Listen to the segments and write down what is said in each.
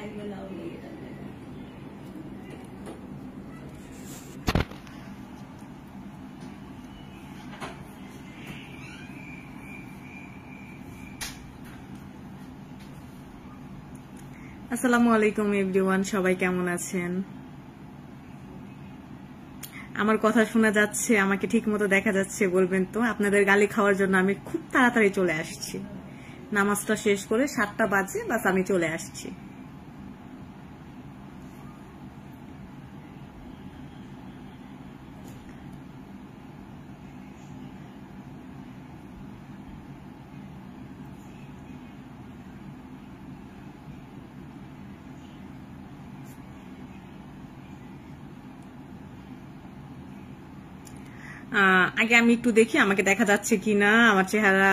আসসালামু আলাইকুম এভরিওয়ান, সবাই কেমন আছেন? আমার কথা শোনা যাচ্ছে? আমাকে ঠিক মতো দেখা যাচ্ছে? বলবেন তো। আপনাদের গালি খাওয়ার জন্য আমি খুব তাড়াতাড়ি চলে আসছি। নামাজটা শেষ করে 7টা বাজে, বাস আমি চলে আসছি। আগে আমি একটু দেখি আমাকে দেখা যাচ্ছে কিনা, আমার চেহারা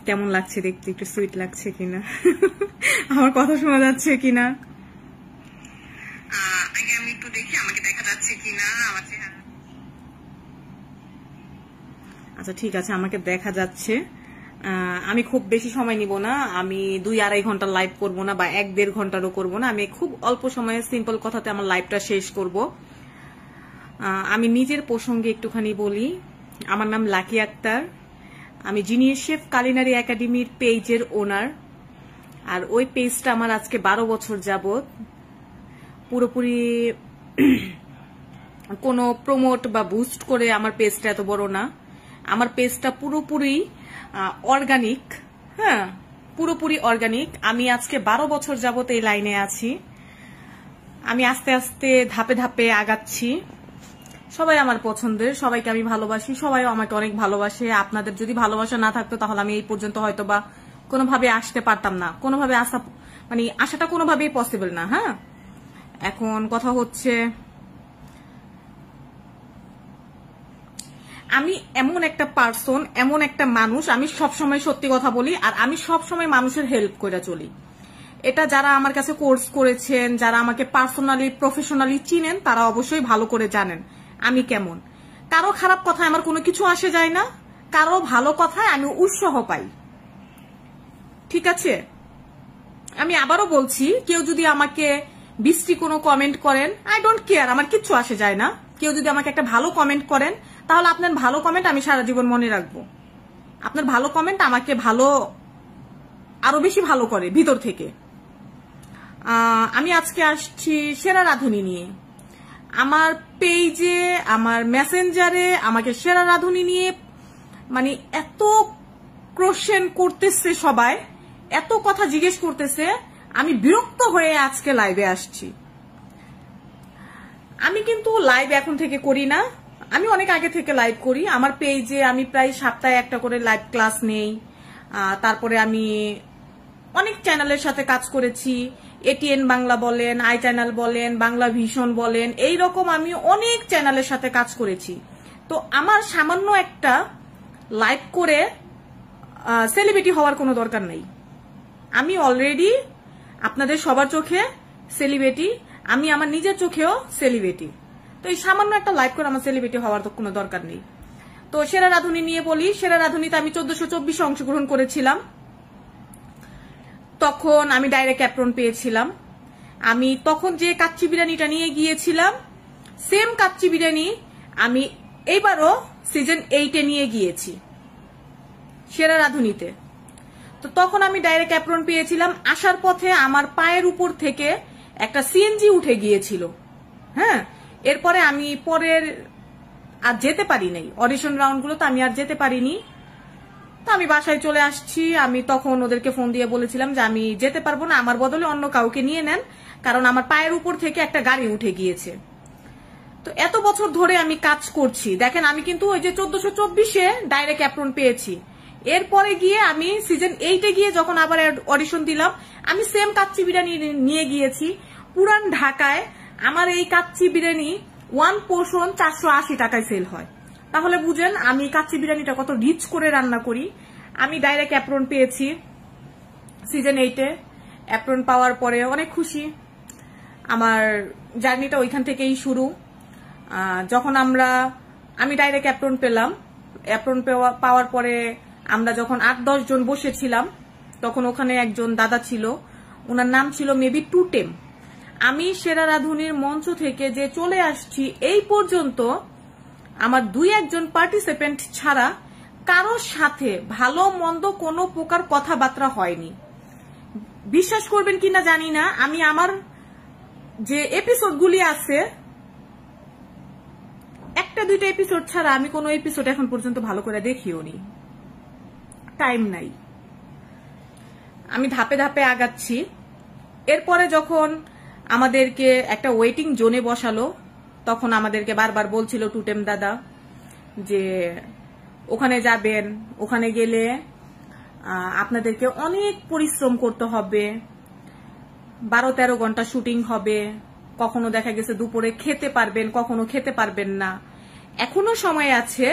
কেমন লাগছে দেখতে, একটু সুইট লাগছে কিনা, আমার কথা শোনা যাচ্ছে কিনা। আগে আমি একটু দেখি আমাকে দেখা যাচ্ছে কিনা, আমার চেহারা। আচ্ছা ঠিক আছে, আমাকে দেখা যাচ্ছে। আমি খুব বেশি সময় নিব না, আমি 2-2.5 ঘন্টা লাইভ করব না, বা 1-1.5 ঘন্টারও করব না। আমি খুব অল্প সময়ে সিম্পল কথাতে আমার লাইভটা শেষ করব। আমি নিজের প্রসঙ্গে একটুখানি বলি। আমার নাম লাকি আক্তার, আমি জিনিয়াস শেফ কালিনারি একাডেমির পেজের ওনার। আর ওই পেজটা আমার আজকে 12 বছর যাবত। পুরোপুরি কোনো প্রমোট বা বুস্ট করে আমার পেজটা এত বড় না। আমার পেজটা পুরোপুরি অর্গানিক। হ্যাঁ, পুরোপুরি অর্গানিক। আমি আজকে 12 বছর যাবত এই লাইনে আছি। আমি আস্তে আস্তে ধাপে ধাপে আগাচ্ছি। সবাই আমার পছন্দের, সবাইকে আমি ভালোবাসি, সবাইও আমাকে অনেক ভালোবাসে। আপনাদের যদি ভালোবাসা না থাকতো তাহলে আমি এই পর্যন্ত হয়তো বা কোনোভাবে আসতে পারতাম না। কোনোভাবে আসা মানে আসাটা কোনোভাবেই পসিবল না। হ্যাঁ, এখন কথা হচ্ছে আমি এমন একটা পার্সন, এমন একটা মানুষ, আমি সবসময় সত্যি কথা বলি, আর আমি সবসময় মানুষের হেল্প করে চলি। এটা যারা আমার কাছে কোর্স করেছেন, যারা আমাকে পার্সোনালি প্রফেশনালি চিনেন, তারা অবশ্যই ভালো করে জানেন আমি কেমন। কারো খারাপ কথায় আমার কোনো কিছু আসে যায় না, কারো ভালো কথায় আমি উৎসাহ পাই। ঠিক আছে, আমি আবারও বলছি, কেউ যদি আমাকে বিশ্রী কোনো কমেন্ট করেন, আই ডোন্ট কেয়ার, আমার কিচ্ছু আসে যায় না। কেউ যদি আমাকে একটা ভালো কমেন্ট করেন, তাহলে আপনার ভালো কমেন্ট আমি সারা জীবন মনে রাখবো। আপনার ভালো কমেন্ট আমাকে আরো বেশি ভালো করে ভিতর থেকে। আমি আজকে আসছি সেরা রাঁধুনি নিয়ে। আমার পেজে, আমার মেসেঞ্জারে আমাকে সেরা রাঁধুনি নিয়ে মানে এত কোশ্চেন করতেছে, সবাই এত কথা জিজ্ঞেস করতেছে, আমি বিরক্ত হয়ে আজকে লাইভে আসছি। আমি কিন্তু লাইভ এখন থেকে করি না, আমি অনেক আগে থেকে লাইভ করি। আমার পেজে আমি প্রায় সপ্তাহে একটা করে লাইভ ক্লাস নেই। তারপরে আমি অনেক চ্যানেলের সাথে কাজ করেছি, এটিএন বাংলা বলেন, আই চ্যানেল বলেন, বাংলা ভিশন বলেন, এইরকম আমি অনেক চ্যানেলের সাথে কাজ করেছি। তো আমার সামান্য একটা লাইভ করে সেলিব্রিটি হওয়ার কোনো দরকার নেই। আমি অলরেডি আপনাদের সবার চোখে সেলিব্রিটি, আমি আমার নিজের চোখেও সেলিব্রিটি। তো এই সামান্য একটা লাইভ করে আমার সেলিব্রিটি হওয়ার তো কোনো দরকার নেই। তো সেরা রাঁধুনি নিয়ে বলি। সেরা রাঁধুনিতে আমি 1424 অংশগ্রহণ করেছিলাম। তখন আমি ডাইরেক্ট অ্যাপ্রন পেয়েছিলাম। আমি তখন যে কাচ্চি বিরিয়ানিটা নিয়ে গিয়েছিলাম, সেম কাচ্চি বিরিয়ানি আমি এইবারও সিজন 8-এ নিয়ে গিয়েছি সেরা রাঁধুনিতে। তো তখন আমি ডাইরেক্ট অ্যাপ্রন পেয়েছিলাম। আসার পথে আমার পায়ের উপর থেকে একটা সিএনজি উঠে গিয়েছিল। হ্যাঁ, এরপরে আমি আর যেতে পারি নাই, অডিশন রাউন্ডগুলোতে আমি আর যেতে পারিনি। তো আমি বাসায় চলে আসছি। আমি তখন ওদেরকে ফোন দিয়ে বলেছিলাম যে আমি যেতে পারবো না, আমার বদলে অন্য কাউকে নিয়ে নেন, কারণ আমার পায়ের উপর থেকে একটা গাড়ি উঠে গিয়েছে। তো এত বছর ধরে আমি কাজ করছি, দেখেন আমি কিন্তু ওই যে 1424-এ ডাইরেক্ট অ্যাপ্রন পেয়েছি। এরপরে গিয়ে আমি সিজন 8-এ গিয়ে যখন আবার অডিশন দিলাম, আমি সেম কাচ্চি বিরিয়ানি নিয়ে গিয়েছি। পুরান ঢাকায় আমার এই কাচ্চি বিরিয়ানি 1 পোর্শন 480 টাকায় সেল হয়। তাহলে বুঝেন আমি কাচ্চি বিরিয়ানিটা কত রিচ করে রান্না করি। আমি ডাইরেক্ট অ্যাপ্রন পেয়েছি সিজন 8-এ। অ্যাপ্রন পাওয়ার পরে অনেক খুশি। আমার জার্নিটা ওইখান থেকেই শুরু। যখন আমি ডাইরেক্ট অ্যাপ্রন পেলাম, অ্যাপ্রন পাওয়ার পরে আমরা যখন 8-10 জন বসেছিলাম, তখন ওখানে একজন দাদা ছিল, ওনার নাম ছিল মেবি টুটেম। আমি সেরা রাঁধুনির মঞ্চ থেকে যে চলে আসছি এই পর্যন্ত আমার 2-1 পার্টিসিপেন্ট ছাড়া কারোর সাথে ভালো মন্দ কোনো প্রকার কথাবার্তা হয়নি। বিশ্বাস করবেন কিনা জানি না, আমি আমার যে এপিসোডগুলি আছে 1-2টা এপিসোড ছাড়া আমি কোনো এপিসোড এখন পর্যন্ত ভালো করে দেখিও নি, টাইম নাই। আমি ধাপে ধাপে আগাচ্ছি। এরপরে যখন আমাদেরকে একটা ওয়েটিং জোনে বসালো, তখন আমাদেরকে বারবার বলছিল টুটেম দাদা যে ওখানে যাবেন, ওখানে গেলে আপনাদেরকে অনেক পরিশ্রম করতে হবে, 12-13 ঘন্টা শুটিং হবে, কখনো দেখা গেছে দুপুরে খেতে পারবেন, কখনো খেতে পারবেন না। এখনো সময় আছে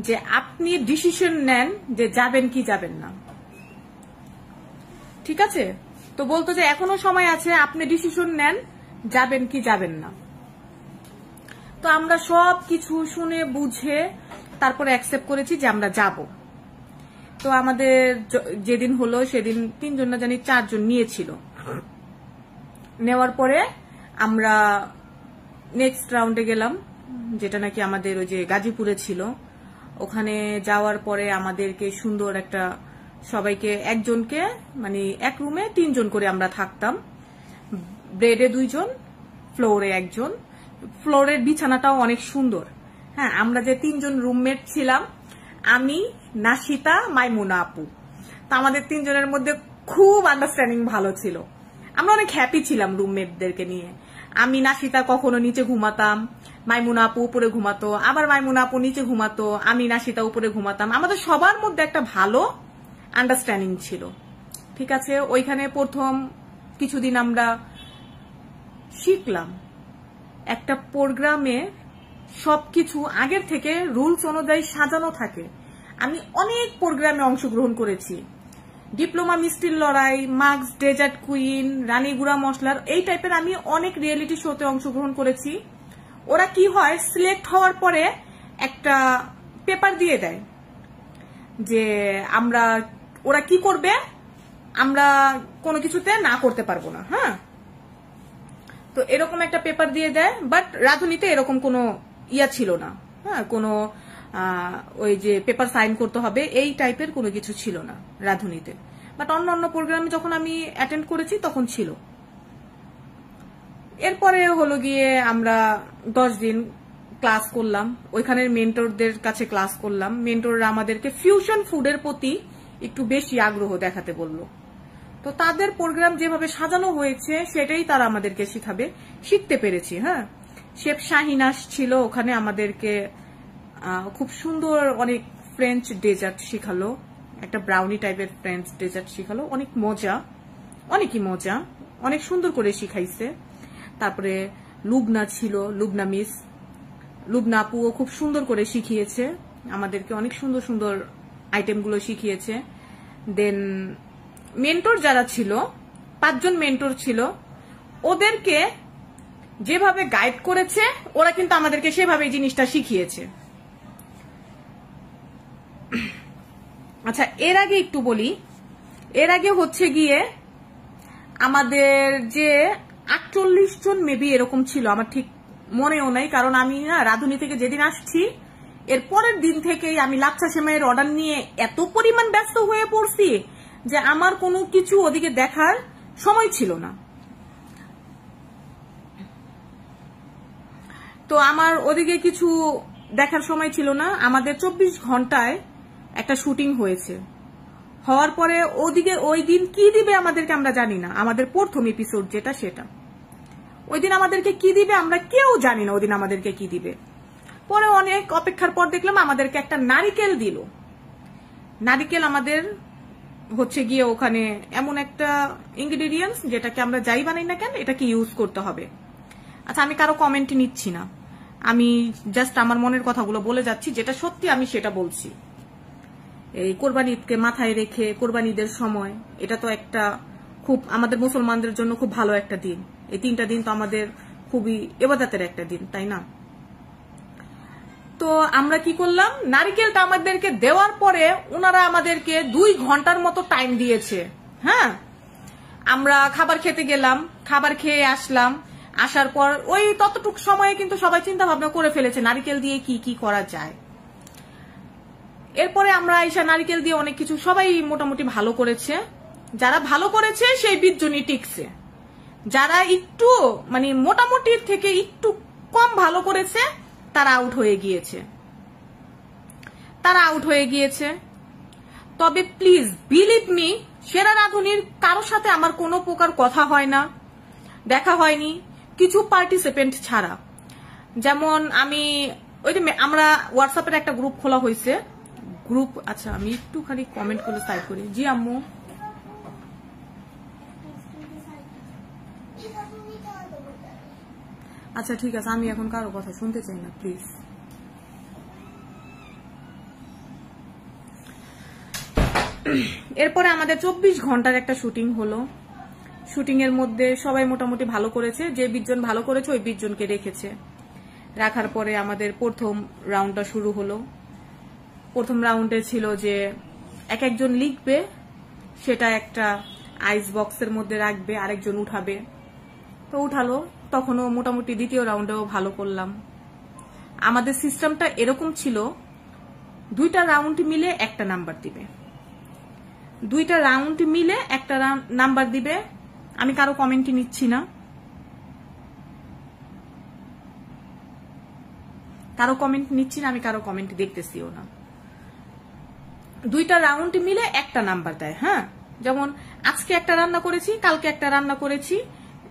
যে আপনি ডিসিশন নেন যে যাবেন কি যাবেন না, ঠিক আছে? তো বলতো যে এখনো সময় আছে, আপনি ডিসিশন নেন যাবেন কি যাবেন না। তো আমরা সব কিছু শুনে বুঝে তারপরে অ্যাকসেপ্ট করেছি যে আমরা যাব। তো আমাদের যেদিন হলো সেদিন 3 জন না জানি 4 জন নিয়েছিল। নেওয়ার পরে আমরা নেক্সট রাউন্ডে গেলাম, যেটা নাকি আমাদের ওই যে গাজীপুরে ছিল। ওখানে যাওয়ার পরে আমাদেরকে সুন্দর একটা, সবাইকে একজনকে মানে এক রুমে 3 জন করে আমরা থাকতাম, বেডে 2 জন, ফ্লোরে 1 জন। ফ্লোরের বিছানাটাও অনেক সুন্দর। হ্যাঁ, আমরা যে 3 জন রুমমেট ছিলাম, আমি, নাশিতা, মাইমুনা আপু, তো আমাদের 3 জনের মধ্যে খুব আন্ডারস্ট্যান্ডিং ভালো ছিল। আমরা অনেক হ্যাপি ছিলাম রুমমেটদেরকে নিয়ে। আমি নাশিতা কখনো নিচে ঘুমাতাম, মাইমুনা আপু উপরে ঘুমাতো, আবার মাইমুনা আপু নিচে ঘুমাতো, আমি নাশিতা উপরে ঘুমাতাম। আমাদের সবার মধ্যে একটা ভালো আন্ডারস্ট্যান্ডিং ছিল, ঠিক আছে? ওইখানে প্রথম কিছুদিন আমরা শিখলাম একটা প্রোগ্রামে সবকিছু আগের থেকে রুলস অনুযায়ী সাজানো থাকে। আমি অনেক প্রোগ্রামে অংশগ্রহণ করেছি, ডিপ্লোমা মিষ্টির লড়াই, মার্কস ডেজার্ট কুইন, রানী গুড়া মশলার, এই টাইপের আমি অনেক রিয়েলিটি শোতে অংশগ্রহণ করেছি। ওরা কি হয়, সিলেক্ট হওয়ার পরে একটা পেপার দিয়ে দেয় যে আমরা, ওরা কি করবে, আমরা কোনো কিছুতে না করতে পারবো না। হ্যাঁ, তো এরকম একটা পেপার দিয়ে দেয়। বাট রাঁধুনিতে এরকম কোনো ইয়া ছিল না। হ্যাঁ, কোনো ওই যে পেপার সাইন করতে হবে এই টাইপের কোনো কিছু ছিল না রাঁধুনিতে। বাট অন্য প্রোগ্রামে যখন আমি অ্যাটেন্ড করেছি তখন ছিল। এরপরে হলো গিয়ে আমরা 10 দিন ক্লাস করলাম, ওইখানের মেন্টরদের কাছে ক্লাস করলাম। মেন্টররা আমাদেরকে ফিউশন ফুডের প্রতি একটু বেশি আগ্রহ দেখাতে বলল। তো তাদের প্রোগ্রাম যেভাবে সাজানো হয়েছে সেটাই তারা আমাদেরকে শিখতে পেরেছি। হ্যাঁ, শেফ শাহিন ছিল ওখানে, আমাদেরকে খুব সুন্দর অনেক ফ্রেঞ্চ ডেজার্ট শিখালো, একটা ব্রাউনি টাইপের ফ্রেঞ্চ ডেজার্ট শিখালো, অনেকই মজা, অনেক সুন্দর করে শিখাইছে। তারপরে লুবনা ছিল, লুবনা আপুও খুব সুন্দর করে শিখিয়েছে আমাদেরকে, অনেক সুন্দর সুন্দর আইটেমগুলো শিখিয়েছে। দেন মেন্টর যারা ছিল, 5 জন মেন্টর ছিল, ওদেরকে যেভাবে গাইড করেছে ওরা কিন্তু আমাদেরকে সেভাবে জিনিসটা শিখিয়েছে। আচ্ছা, এর আগে একটু বলি, এর আগে হচ্ছে গিয়ে আমাদের যে 48 জন মেবি এরকম ছিল, আমার ঠিক মনেও নাই, কারণ আমি না রাঁধুনি থেকে যেদিন আসছি এর পরের দিন থেকেই আমি লাচ্ছা সেমাইয়ের অর্ডার নিয়ে এত পরিমাণ ব্যস্ত হয়ে পড়ছি যে আমার কোনো কিছু ওদিকে দেখার সময় ছিল না। তো আমার ওদিকে কিছু দেখার সময় ছিল না। আমাদের 24 ঘন্টায় একটা শুটিং হয়েছে, হওয়ার পরে ওদিকে ওই দিন কি দিবে আমাদেরকে আমরা জানি না। আমাদের প্রথম এপিসোড যেটা, সেটা ওই দিন আমাদেরকে কি দিবে আমরা কেউ জানি না। ওই দিন আমাদেরকে কি দিবে, পরে অনেক অপেক্ষার পর দেখলাম আমাদেরকে একটা নারিকেল দিল। নারিকেল আমাদের হচ্ছে গিয়ে ওখানে এমন একটা ইনগ্রেডিয়েন্টস যেটাকে আমরা যাই বানাই না কেন এটাকে ইউজ করতে হবে। আচ্ছা, আমি কারো কমেন্ট নিচ্ছি না, আমি জাস্ট আমার মনের কথাগুলো বলে যাচ্ছি, যেটা সত্যি আমি সেটা বলছি। এই কোরবানি ঈদকে মাথায় রেখে, কোরবানি ঈদের সময়, এটা তো একটা খুব আমাদের মুসলমানদের জন্য খুব ভালো একটা দিন। এই 3টা দিন তো আমাদের খুবই ইবাদতের একটা দিন, তাই না? তো আমরা কি করলাম, নারিকেলটা আমাদেরকে দেওয়ার পরে ওনারা আমাদেরকে 2 ঘন্টার মতো টাইম দিয়েছে। হ্যাঁ, আমরা খাবার খেতে গেলাম, খাবার খেয়ে আসলাম, আসার পর ওই ততটুক সময়ে কিন্তু সবাই চিন্তা ভাবনা করে ফেলেছে নারিকেল দিয়ে কি কি করা যায়। এরপরে আমরা আইসা নারিকেল দিয়ে অনেক কিছু সবাই মোটামুটি ভালো করেছে। যারা ভালো করেছে সেই 20 জনই টিকছে, যারা একটু মানে মোটামুটির থেকে একটু কম ভালো করেছে তারা আউট হয়ে গিয়েছে। তবে প্লিজ বিলিভ মি, সেরা রাঁধুনির কারোর সাথে আমার কোনো প্রকার কথা হয় না, দেখা হয়নি, কিছু পার্টিসিপেন্ট ছাড়া। যেমন আমি ওই যে আমরা হোয়াটসঅ্যাপের একটা গ্রুপ খোলা হয়েছে, গ্রুপ, আচ্ছা আমি একটুখানি কমেন্ট করে টাইপ করি। জি আম্মু, আচ্ছা ঠিক আছে, আমি এখন কারো কথা শুনতে চাই না প্লিজ। এরপরে আমাদের 24 ঘন্টার একটা শুটিং হলো। শুটিং এর মধ্যে সবাই মোটামুটি ভালো করেছে, যে 20 জন ভালো করেছে ওই 20 জনকে রেখেছে। রাখার পরে আমাদের প্রথম রাউন্ডটা শুরু হলো। প্রথম রাউন্ডে ছিল যে এক একজন লিখবে, সেটা একটা আইস বক্সের মধ্যে রাখবে, আরেকজন উঠাবে। তো উঠালো, তখনও মোটামুটি দ্বিতীয় রাউন্ডেও ভালো করলাম। আমাদের সিস্টেমটা এরকম ছিল, 2টা রাউন্ড মিলে একটা নাম্বার দিবে, 2টা রাউন্ড মিলে একটা নাম্বার দিবে। আমি কারো কমেন্টই নিচ্ছি না, আমি কারো কমেন্ট দেখতেছিও না। 2টা রাউন্ড মিলে একটা নাম্বার দেয়। হ্যাঁ, যেমন আজকে একটা রান্না করেছি, কালকে একটা রান্না করেছি,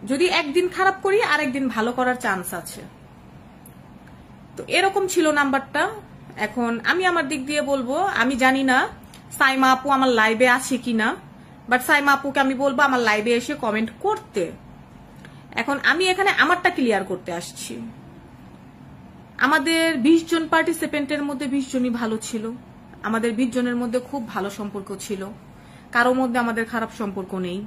যদি একদিন খারাপ করি আর একদিন ভালো করার চান্স আছে। তো এরকম ছিল নাম্বারটা। এখন আমি আমার দিক দিয়ে বলবো, আমি জানি না সাইমা আপু আমার লাইভে আসে কিনা, বাট সাইমা আপুকে আমি বলবো আমার লাইভে এসে কমেন্ট করতে। এখন আমি এখানে আমারটা ক্লিয়ার করতে আসছি। আমাদের 20 জন পার্টিসিপেন্টের মধ্যে 20 জনই ভালো ছিল। আমাদের 20 জনের মধ্যে খুব ভালো সম্পর্ক ছিল, কারো মধ্যে আমাদের খারাপ সম্পর্ক নেই।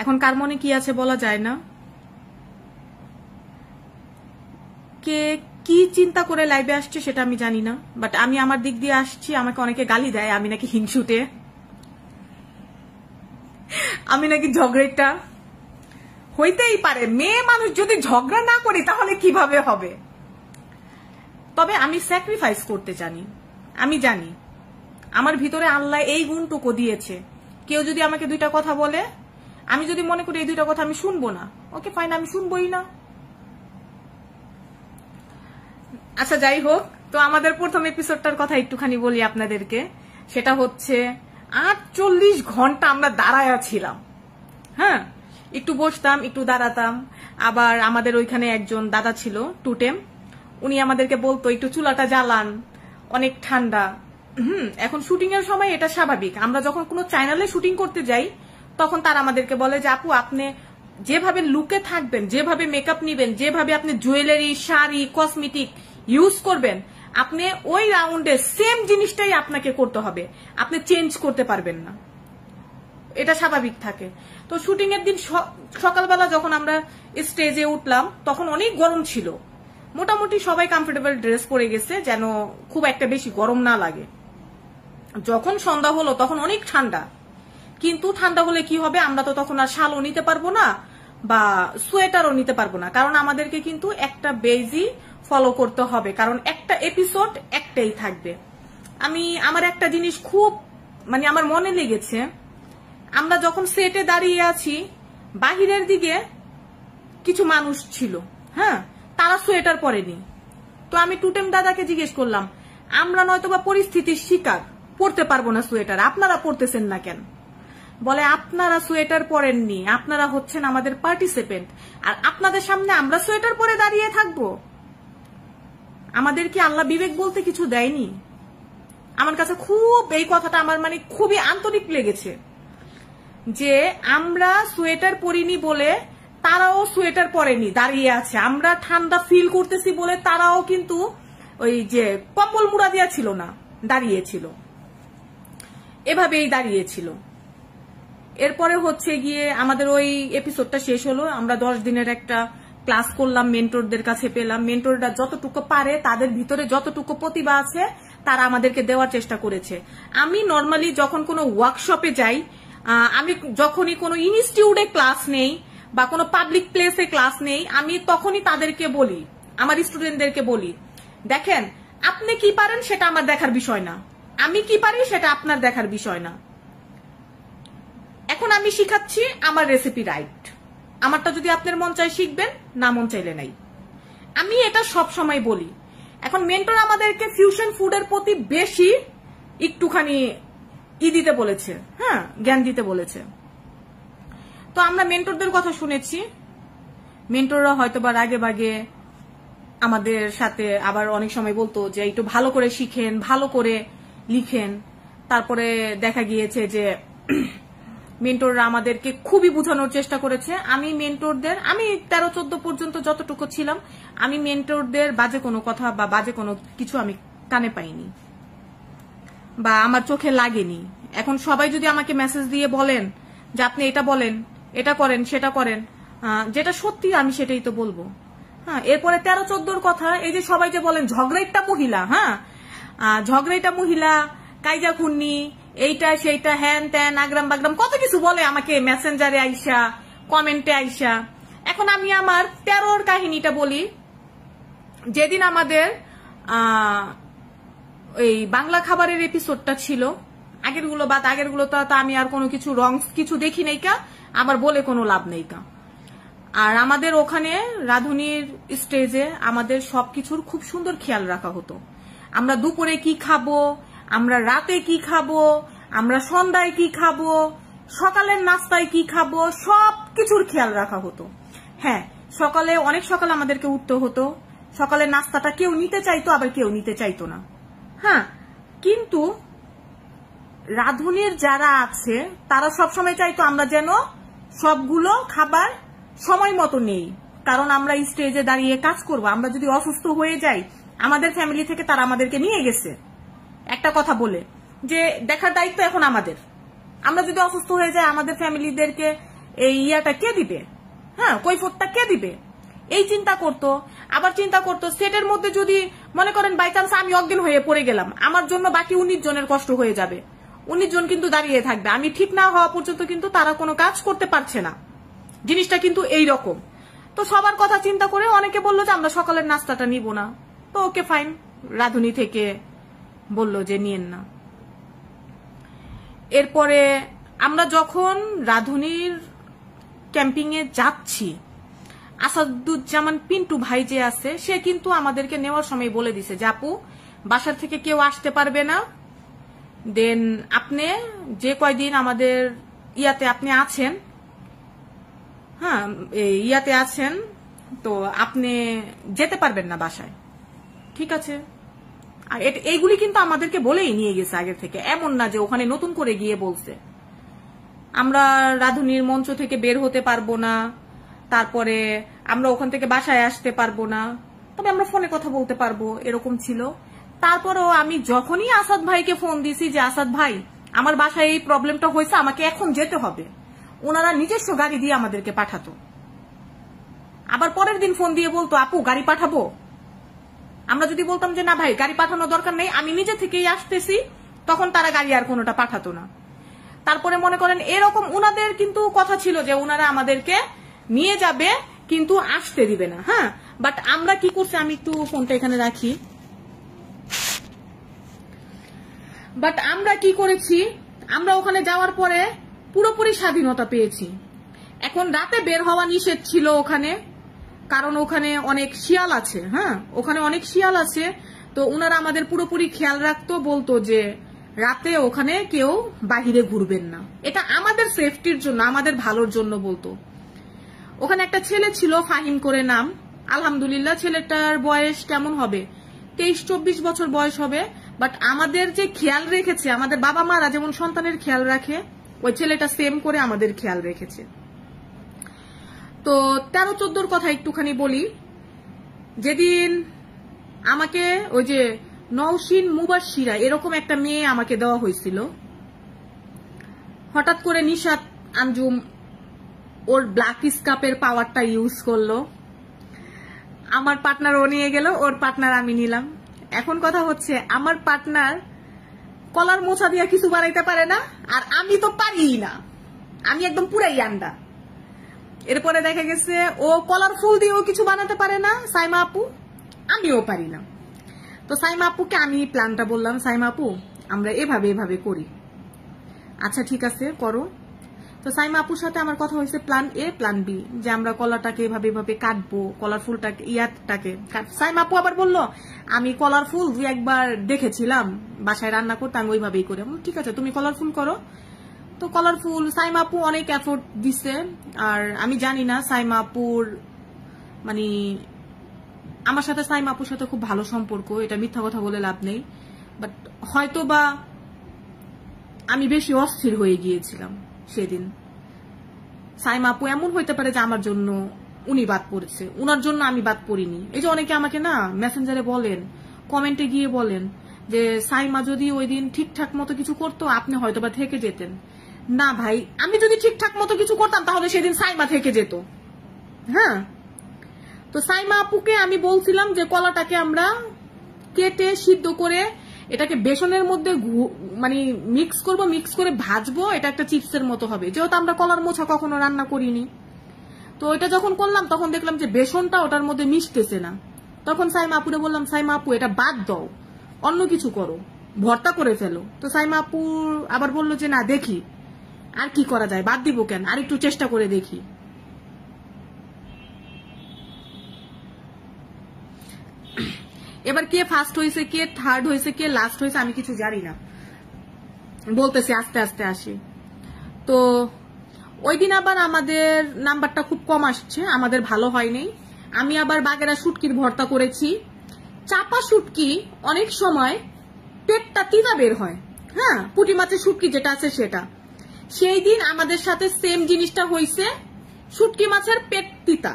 এখন কার মনে কি আছে বলা যায় না, কে কি চিন্তা করে লাইভে আসছে সেটা আমি জানি না, বাট আমি আমার দিক দিয়ে আসছি। আমাকে অনেকে গালি দেয় আমি নাকি হিংসুটে, আমি নাকি ঝগড়েটা। হইতেই পারে, মেয়ে মানুষ যদি ঝগড়া না করি তাহলে কিভাবে হবে। তবে আমি স্যাক্রিফাইস করতে জানি, আমি জানি আমার ভিতরে আল্লাহ এই গুণটুকু দিয়েছে। কেউ যদি আমাকে 2টা কথা বলে, আমি যদি মনে করি এই 2টা কথা আমি শুনবো না, ওকে ফাইন, আমি শুনবোই না। আচ্ছা যাই হোক, তো আমাদের প্রথম এপিসোডটার কথা একটুখানি বলি আপনাদেরকে। সেটা হচ্ছে 48 ঘন্টা আমরা দাঁড়ায়া ছিলাম। হ্যাঁ, একটু বসতাম, একটু দাঁড়াতাম। আবার আমাদের ওইখানে একজন দাদা ছিল টুটেম, উনি আমাদেরকে বলতো একটু চুলাটা জ্বালান, অনেক ঠান্ডা। এখন শুটিং এর সময় এটা স্বাভাবিক, আমরা যখন কোনো চ্যানেলে শুটিং করতে যাই তখন তারা আমাদেরকে বলে যে আপু আপনি যেভাবে লুকে থাকবেন, যেভাবে মেকআপ নিবেন, যেভাবে আপনি জুয়েলারি, শাড়ি, কসমেটিক ইউজ করবেন, আপনি ওই রাউন্ডে সেম জিনিসটাই আপনাকে করতে হবে, আপনি চেঞ্জ করতে পারবেন না। এটা স্বাভাবিক থাকে। তো শুটিং এর দিন সকালবেলা যখন আমরা স্টেজে উঠলাম তখন অনেক গরম ছিল। মোটামুটি সবাই কমফোর্টেবল ড্রেস পরে গেছে যেন খুব একটা বেশি গরম না লাগে। যখন সন্ধ্যা হলো তখন অনেক ঠান্ডা, কিন্তু ঠান্ডা হলে কি হবে, আমরা তো তখন আর শালও নিতে পারবো না বা সোয়েটারও নিতে পারবো না, কারণ আমাদেরকে কিন্তু একটা বেজি ফলো করতে হবে, কারণ একটা এপিসোড একটাই থাকবে। আমার একটা জিনিস খুব মানে আমার মনে লেগেছে, আমরা যখন সেটে দাঁড়িয়ে আছি বাহিরের দিকে কিছু মানুষ ছিল, হ্যাঁ, তারা সোয়েটার পরেনি। তো আমি টুটেম দাদাকে জিজ্ঞেস করলাম, আমরা নয়তোবা পরিস্থিতির শিকার, পরতে পারবো না সোয়েটার, আপনারা পরতেছেন না কেন? বলে আপনারা সোয়েটার পরেননি, আপনারা হচ্ছেন আমাদের পার্টিসিপেন্ট, আর আপনাদের সামনে আমরা সোয়েটার পরে দাঁড়িয়ে থাকবো? আমাদের কি আল্লাহ বিবেক বলতে কিছু দেয়নি? আমার কাছে খুব এই কথাটা আমার মানে খুবই আন্তরিক লেগেছে যে আমরা সোয়েটার পরিনি বলে তারাও সোয়েটার পরেনি, দাঁড়িয়ে আছে। আমরা ঠান্ডা ফিল করতেছি বলে তারাও কিন্তু ওই যে কম্বল মুড়া দেওয়া ছিল না, দাঁড়িয়েছিল, এভাবেই দাঁড়িয়েছিল। এরপরে হচ্ছে গিয়ে আমাদের ওই এপিসোডটা শেষ হলো। আমরা 10 দিনের একটা ক্লাস করলাম, মেন্টরদের কাছে পেলাম। মেন্টররা যতটুকু পারে, তাদের ভিতরে যতটুকু প্রতিভা আছে তারা আমাদেরকে দেওয়ার চেষ্টা করেছে। আমি নর্মালি যখন কোনো ওয়ার্কশপে যাই আমি যখনই কোনো ইনস্টিটিউটে ক্লাস নেই বা কোনো পাবলিক প্লেসে ক্লাস নেই, আমি তখনই তাদেরকে বলি, আমার স্টুডেন্টদেরকে বলি, দেখেন আপনি কি পারেন সেটা আমার দেখার বিষয় না, আমি কি পারি সেটা আপনার দেখার বিষয় না। এখন আমি শিখাচ্ছি আমার রেসিপি রাইট, আমারটা যদি আপনার মন চায় শিখবেন, না মন চাইলে নাই। আমি এটা সব সময় বলি। এখন মেন্টর আমাদেরকে ফিউশন ফুডের প্রতি বেশি একটুখানি দিতে বলেছে, হ্যাঁ, জ্ঞান দিতে বলেছে। তো আমরা মেন্টরদের কথা শুনেছি, মেন্টররা হয়তো বা রাগে বাগে আমাদের সাথে আবার অনেক সময় বলতো যে একটু ভালো করে শিখেন, ভালো করে লিখেন। তারপরে দেখা গিয়েছে যে মেন্টররা আমাদেরকে খুবই বোঝানোর চেষ্টা করেছে। আমি 13-14 পর্যন্ত যতটুকু ছিলাম, আমি মেন্টরদের বাজে কোনো কথা বা বাজে কোনো কিছু আমি কানে পাইনি বা আমার চোখে লাগেনি। এখন সবাই যদি আমাকে মেসেজ দিয়ে বলেন যে আপনি এটা বলেন, এটা করেন, সেটা করেন, যেটা সত্যি আমি সেটাই তো বলবো। হ্যাঁ, এরপরে 13-14 কথা, এই যে সবাই যে বলেন ঝগড়াইটা মহিলা, হ্যাঁ, ঝগড়াইটা মহিলা, কাইজা খুন্নি, এইটা সেইটা, হ্যান ত্যান, আগ্রাম বাগ্রাম, কত কিছু বলে আমাকে মেসেঞ্জারে আইসা, কমেন্টে আইসা। এখন আমি আমার 13 কাহিনীটা বলি। যেদিন আমাদের এই বাংলা খাবারের এপিসোডটা ছিল, আগের গুলো বাদ, আগের গুলো তো আমি আর কোনো কিছু রং কিছু দেখি নাই কা, আমার বলে কোনো লাভ নেই কা। আর আমাদের ওখানে রাঁধুনির স্টেজে আমাদের সবকিছুর খুব সুন্দর খেয়াল রাখা হতো। আমরা দুপুরে কি খাবো, আমরা রাতে কি খাবো, আমরা সন্ধ্যায় কি খাবো, সকালের নাস্তায় কি খাবো, সবকিছুর খেয়াল রাখা হতো। হ্যাঁ, সকালে অনেক সকালে আমাদেরকে উঠতে হতো। সকালের নাস্তাটা কেউ নিতে চাইতো, আবার কেউ নিতে চাইতো না। হ্যাঁ, কিন্তু রাঁধুনির যারা আছে তারা সবসময় চাইতো আমরা যেন সবগুলো খাবার সময় মতো নেই, কারণ আমরা স্টেজে দাঁড়িয়ে কাজ করবো। আমরা যদি অসুস্থ হয়ে যাই, আমাদের ফ্যামিলি থেকে তারা আমাদেরকে নিয়ে গেছে একটা কথা বলে যে দেখার দায়িত্ব এখন আমাদের। আমরা যদি অসুস্থ হয়ে যাই, আমাদের ফ্যামিলিদেরকে এই ইয়াটা কে দিবে, হ্যাঁ, কৈফিয়তটা কে দিবে, এই চিন্তা করতো। আবার চিন্তা করতো সেটের মধ্যে যদি মনে করেন বাই চান্স আমি অজ্ঞান হয়ে পড়ে গেলাম, আমার জন্য বাকি 19 জনের কষ্ট হয়ে যাবে। 19 জন কিন্তু দাঁড়িয়ে থাকবে, আমি ঠিক না হওয়া পর্যন্ত কিন্তু তারা কোনো কাজ করতে পারছে না। জিনিসটা কিন্তু এই রকম। তো সবার কথা চিন্তা করে অনেকে বললো যে আমরা সকালের নাস্তাটা নিব না। তো ওকে ফাইন, রাঁধুনি থেকে বলল যে নিয়েন না। এরপরে আমরা যখন রাঁধুনির ক্যাম্পিং এ যাচ্ছি, আসাদুজ্জামান পিন্টু ভাই যে আছে, সে কিন্তু আমাদেরকে নেওয়ার সময় বলে দিছে যে আপু, বাসার থেকে কেউ আসতে পারবে না, দেন আপনি যে কয়দিন আমাদের ইয়াতে আপনি আছেন, হ্যাঁ, ইয়াতে আছেন, তো আপনি যেতে পারবেন না বাসায়। ঠিক আছে, এইগুলি কিন্তু আমাদেরকে বলেই নিয়ে গেছে আগের থেকে, এমন না যে ওখানে নতুন করে গিয়ে বলছে। আমরা রাঁধুনির মঞ্চ থেকে বের হতে পারবো না, তারপরে আমরা ওখান থেকে বাসায় আসতে পারবো না, তবে আমরা ফোনে কথা বলতে পারবো, এরকম ছিল। তারপরেও আমি যখনই আসাদ ভাইকে ফোন দিছি যে আসাদ ভাই আমার বাসায় এই প্রবলেমটা হয়েছে, আমাকে এখন যেতে হবে, ওনারা নিজস্ব গাড়ি দিয়ে আমাদেরকে পাঠাতো। আবার পরের দিন ফোন দিয়ে বলতো আপু গাড়ি পাঠাবো। আমরা যদি বলতাম যে না ভাই গাড়ি পাঠানোর দরকার নেই, আমি নিজে থেকেই আসতেছি, তখন তারা গাড়ি আর কোনোটা পাঠাতো না। তারপরে মনে করেন এরকম উনাদের কিন্তু কথা ছিল যে উনারা আমাদেরকে নিয়ে যাবে কিন্তু আসতে দিবে না। হ্যাঁ, বাট আমরা কি করছি, আমি একটু ফোনটা এখানে রাখি, বাট আমরা কি করেছি, আমরা ওখানে যাওয়ার পরে পুরোপুরি স্বাধীনতা পেয়েছি। এখন রাতে বের হওয়া নিষেধ ছিল ওখানে, কারণ ওখানে অনেক শিয়াল আছে। হ্যাঁ, ওখানে অনেক শিয়াল আছে, তো উনারা আমাদের পুরোপুরি খেয়াল রাখতো, বলতো যে রাতে ওখানে কেউ বাহিরে ঘুরবেন না, এটা আমাদের সেফটির জন্য, আমাদের ভালোর জন্য বলতো। ওখানে একটা ছেলে ছিল ফাহিম করে নাম, আলহামদুলিল্লাহ ছেলেটার বয়স কেমন হবে, 23-24 বছর বয়স হবে, বাট আমাদের যে খেয়াল রেখেছে, আমাদের বাবা মারা যেমন সন্তানের খেয়াল রাখে, ওই ছেলেটা সেম করে আমাদের খেয়াল রেখেছে। তো 13-14 কথা একটুখানি বলি। যেদিন আমাকে ওই যে নওশিন মুবাশিরা এরকম একটা মেয়ে আমাকে দেওয়া হয়েছিল, হঠাৎ করে নিশাত আঞ্জুম ওর ব্ল্যাক স্কাপের পাওয়ারটা ইউজ করলো, আমার পার্টনার ও নিয়ে গেল, ওর পার্টনার আমি নিলাম। এখন কথা হচ্ছে আমার পার্টনার কলার মোছা দিয়ে কিছু বানাইতে পারে না, আর আমি তো পারি না। আমি একদম পুরাই আন্ডা। এরপরে দেখা গেছে ও কলার ফুল দিয়েও কিছু বানাতে পারে না সাইমা আপু, আমিও পারি না। তো সাইমা আপুকে আমি প্ল্যানটা বললাম, সাইমা আপু আমরা এভাবে এভাবে করি। আচ্ছা ঠিক আছে করো। তো সাইমা আপুর সাথে আমার কথা হয়েছে প্ল্যান এ প্ল্যান বি, যে আমরা কলাটাকে এভাবে এভাবে কাটবো, কলার ফুলটাকে ইয়াটাকে। সাইমা আপু আবার বললো আমি কলার ফুল দুই একবার দেখেছিলাম বাসায় রান্না করতে, আমি ওইভাবেই করি। ঠিক আছে তুমি কলার ফুল করো। তো কালারফুল সাইমা আপু অনেক এফোর্ট দিছে। আর আমি জানি না সাইমা আপুর মানে আমার সাথে সাইমা আপুর সাথে খুব ভালো সম্পর্ক, এটা মিথ্যা কথা বলে লাভ নেই। বাট হয়তো বা আমি বেশি অস্থির হয়ে গিয়েছিলাম সেদিন। সাইমা আপু এমন হইতে পারে যে আমার জন্য উনি বাদ পড়েছে, উনার জন্য আমি বাদ পড়িনি। এই যে অনেকে আমাকে না মেসেঞ্জারে বলেন, কমেন্টে গিয়ে বলেন যে সাইমা যদি ওই দিন ঠিকঠাক মতো কিছু করতো আপনি হয়তো বা থেকে যেতেন। না ভাই, আমি যদি ঠিকঠাক মতো কিছু করতাম তাহলে সেদিন সাইমা থেকে যেত। হ্যাঁ, তো সাইমা আপুকে আমি বলছিলাম যে কলাটাকে আমরা কেটে সিদ্ধ করে এটাকে বেসনের মধ্যে মানে মিক্স করব, মিক্স করে ভাজবো, এটা একটা চিপসের মতো হবে। যেহেতু আমরা কলার মোছা কখনো রান্না করিনি, তো এটা যখন করলাম তখন দেখলাম যে বেসনটা ওটার মধ্যে মিশতেছে না। তখন সাইমা আপুরে বললাম সাইমা আপু এটা বাদ দাও, অন্য কিছু করো, ভর্তা করে ফেলো। তো সাইমা আপু আবার বললো যে না দেখি আর কি করা যায়, বাদ দিব কেন, আর একটু চেষ্টা করে দেখি। এবার কে ফার্স্ট হয়েছে, কে থার্ড হয়েছে, কে লাস্ট হয়েছে আমি কিছু জানি না, বলতেছি আস্তে আস্তে আসি। তো ওই দিন আবার আমাদের নাম্বারটা খুব কম আসছে, আমাদের ভালো হয়নি। আমি আবার বাগেরা শুটকির ভর্তা করেছি। চাপা শুটকি অনেক সময় পেটটা তিতা বের হয়, হ্যাঁ পুঁটি মাছের শুটকি যেটা আছে সেটা। সেই দিন আমাদের সাথে সেম জিনিসটা হয়েছে, শুটকি মাছের পেট তিতা।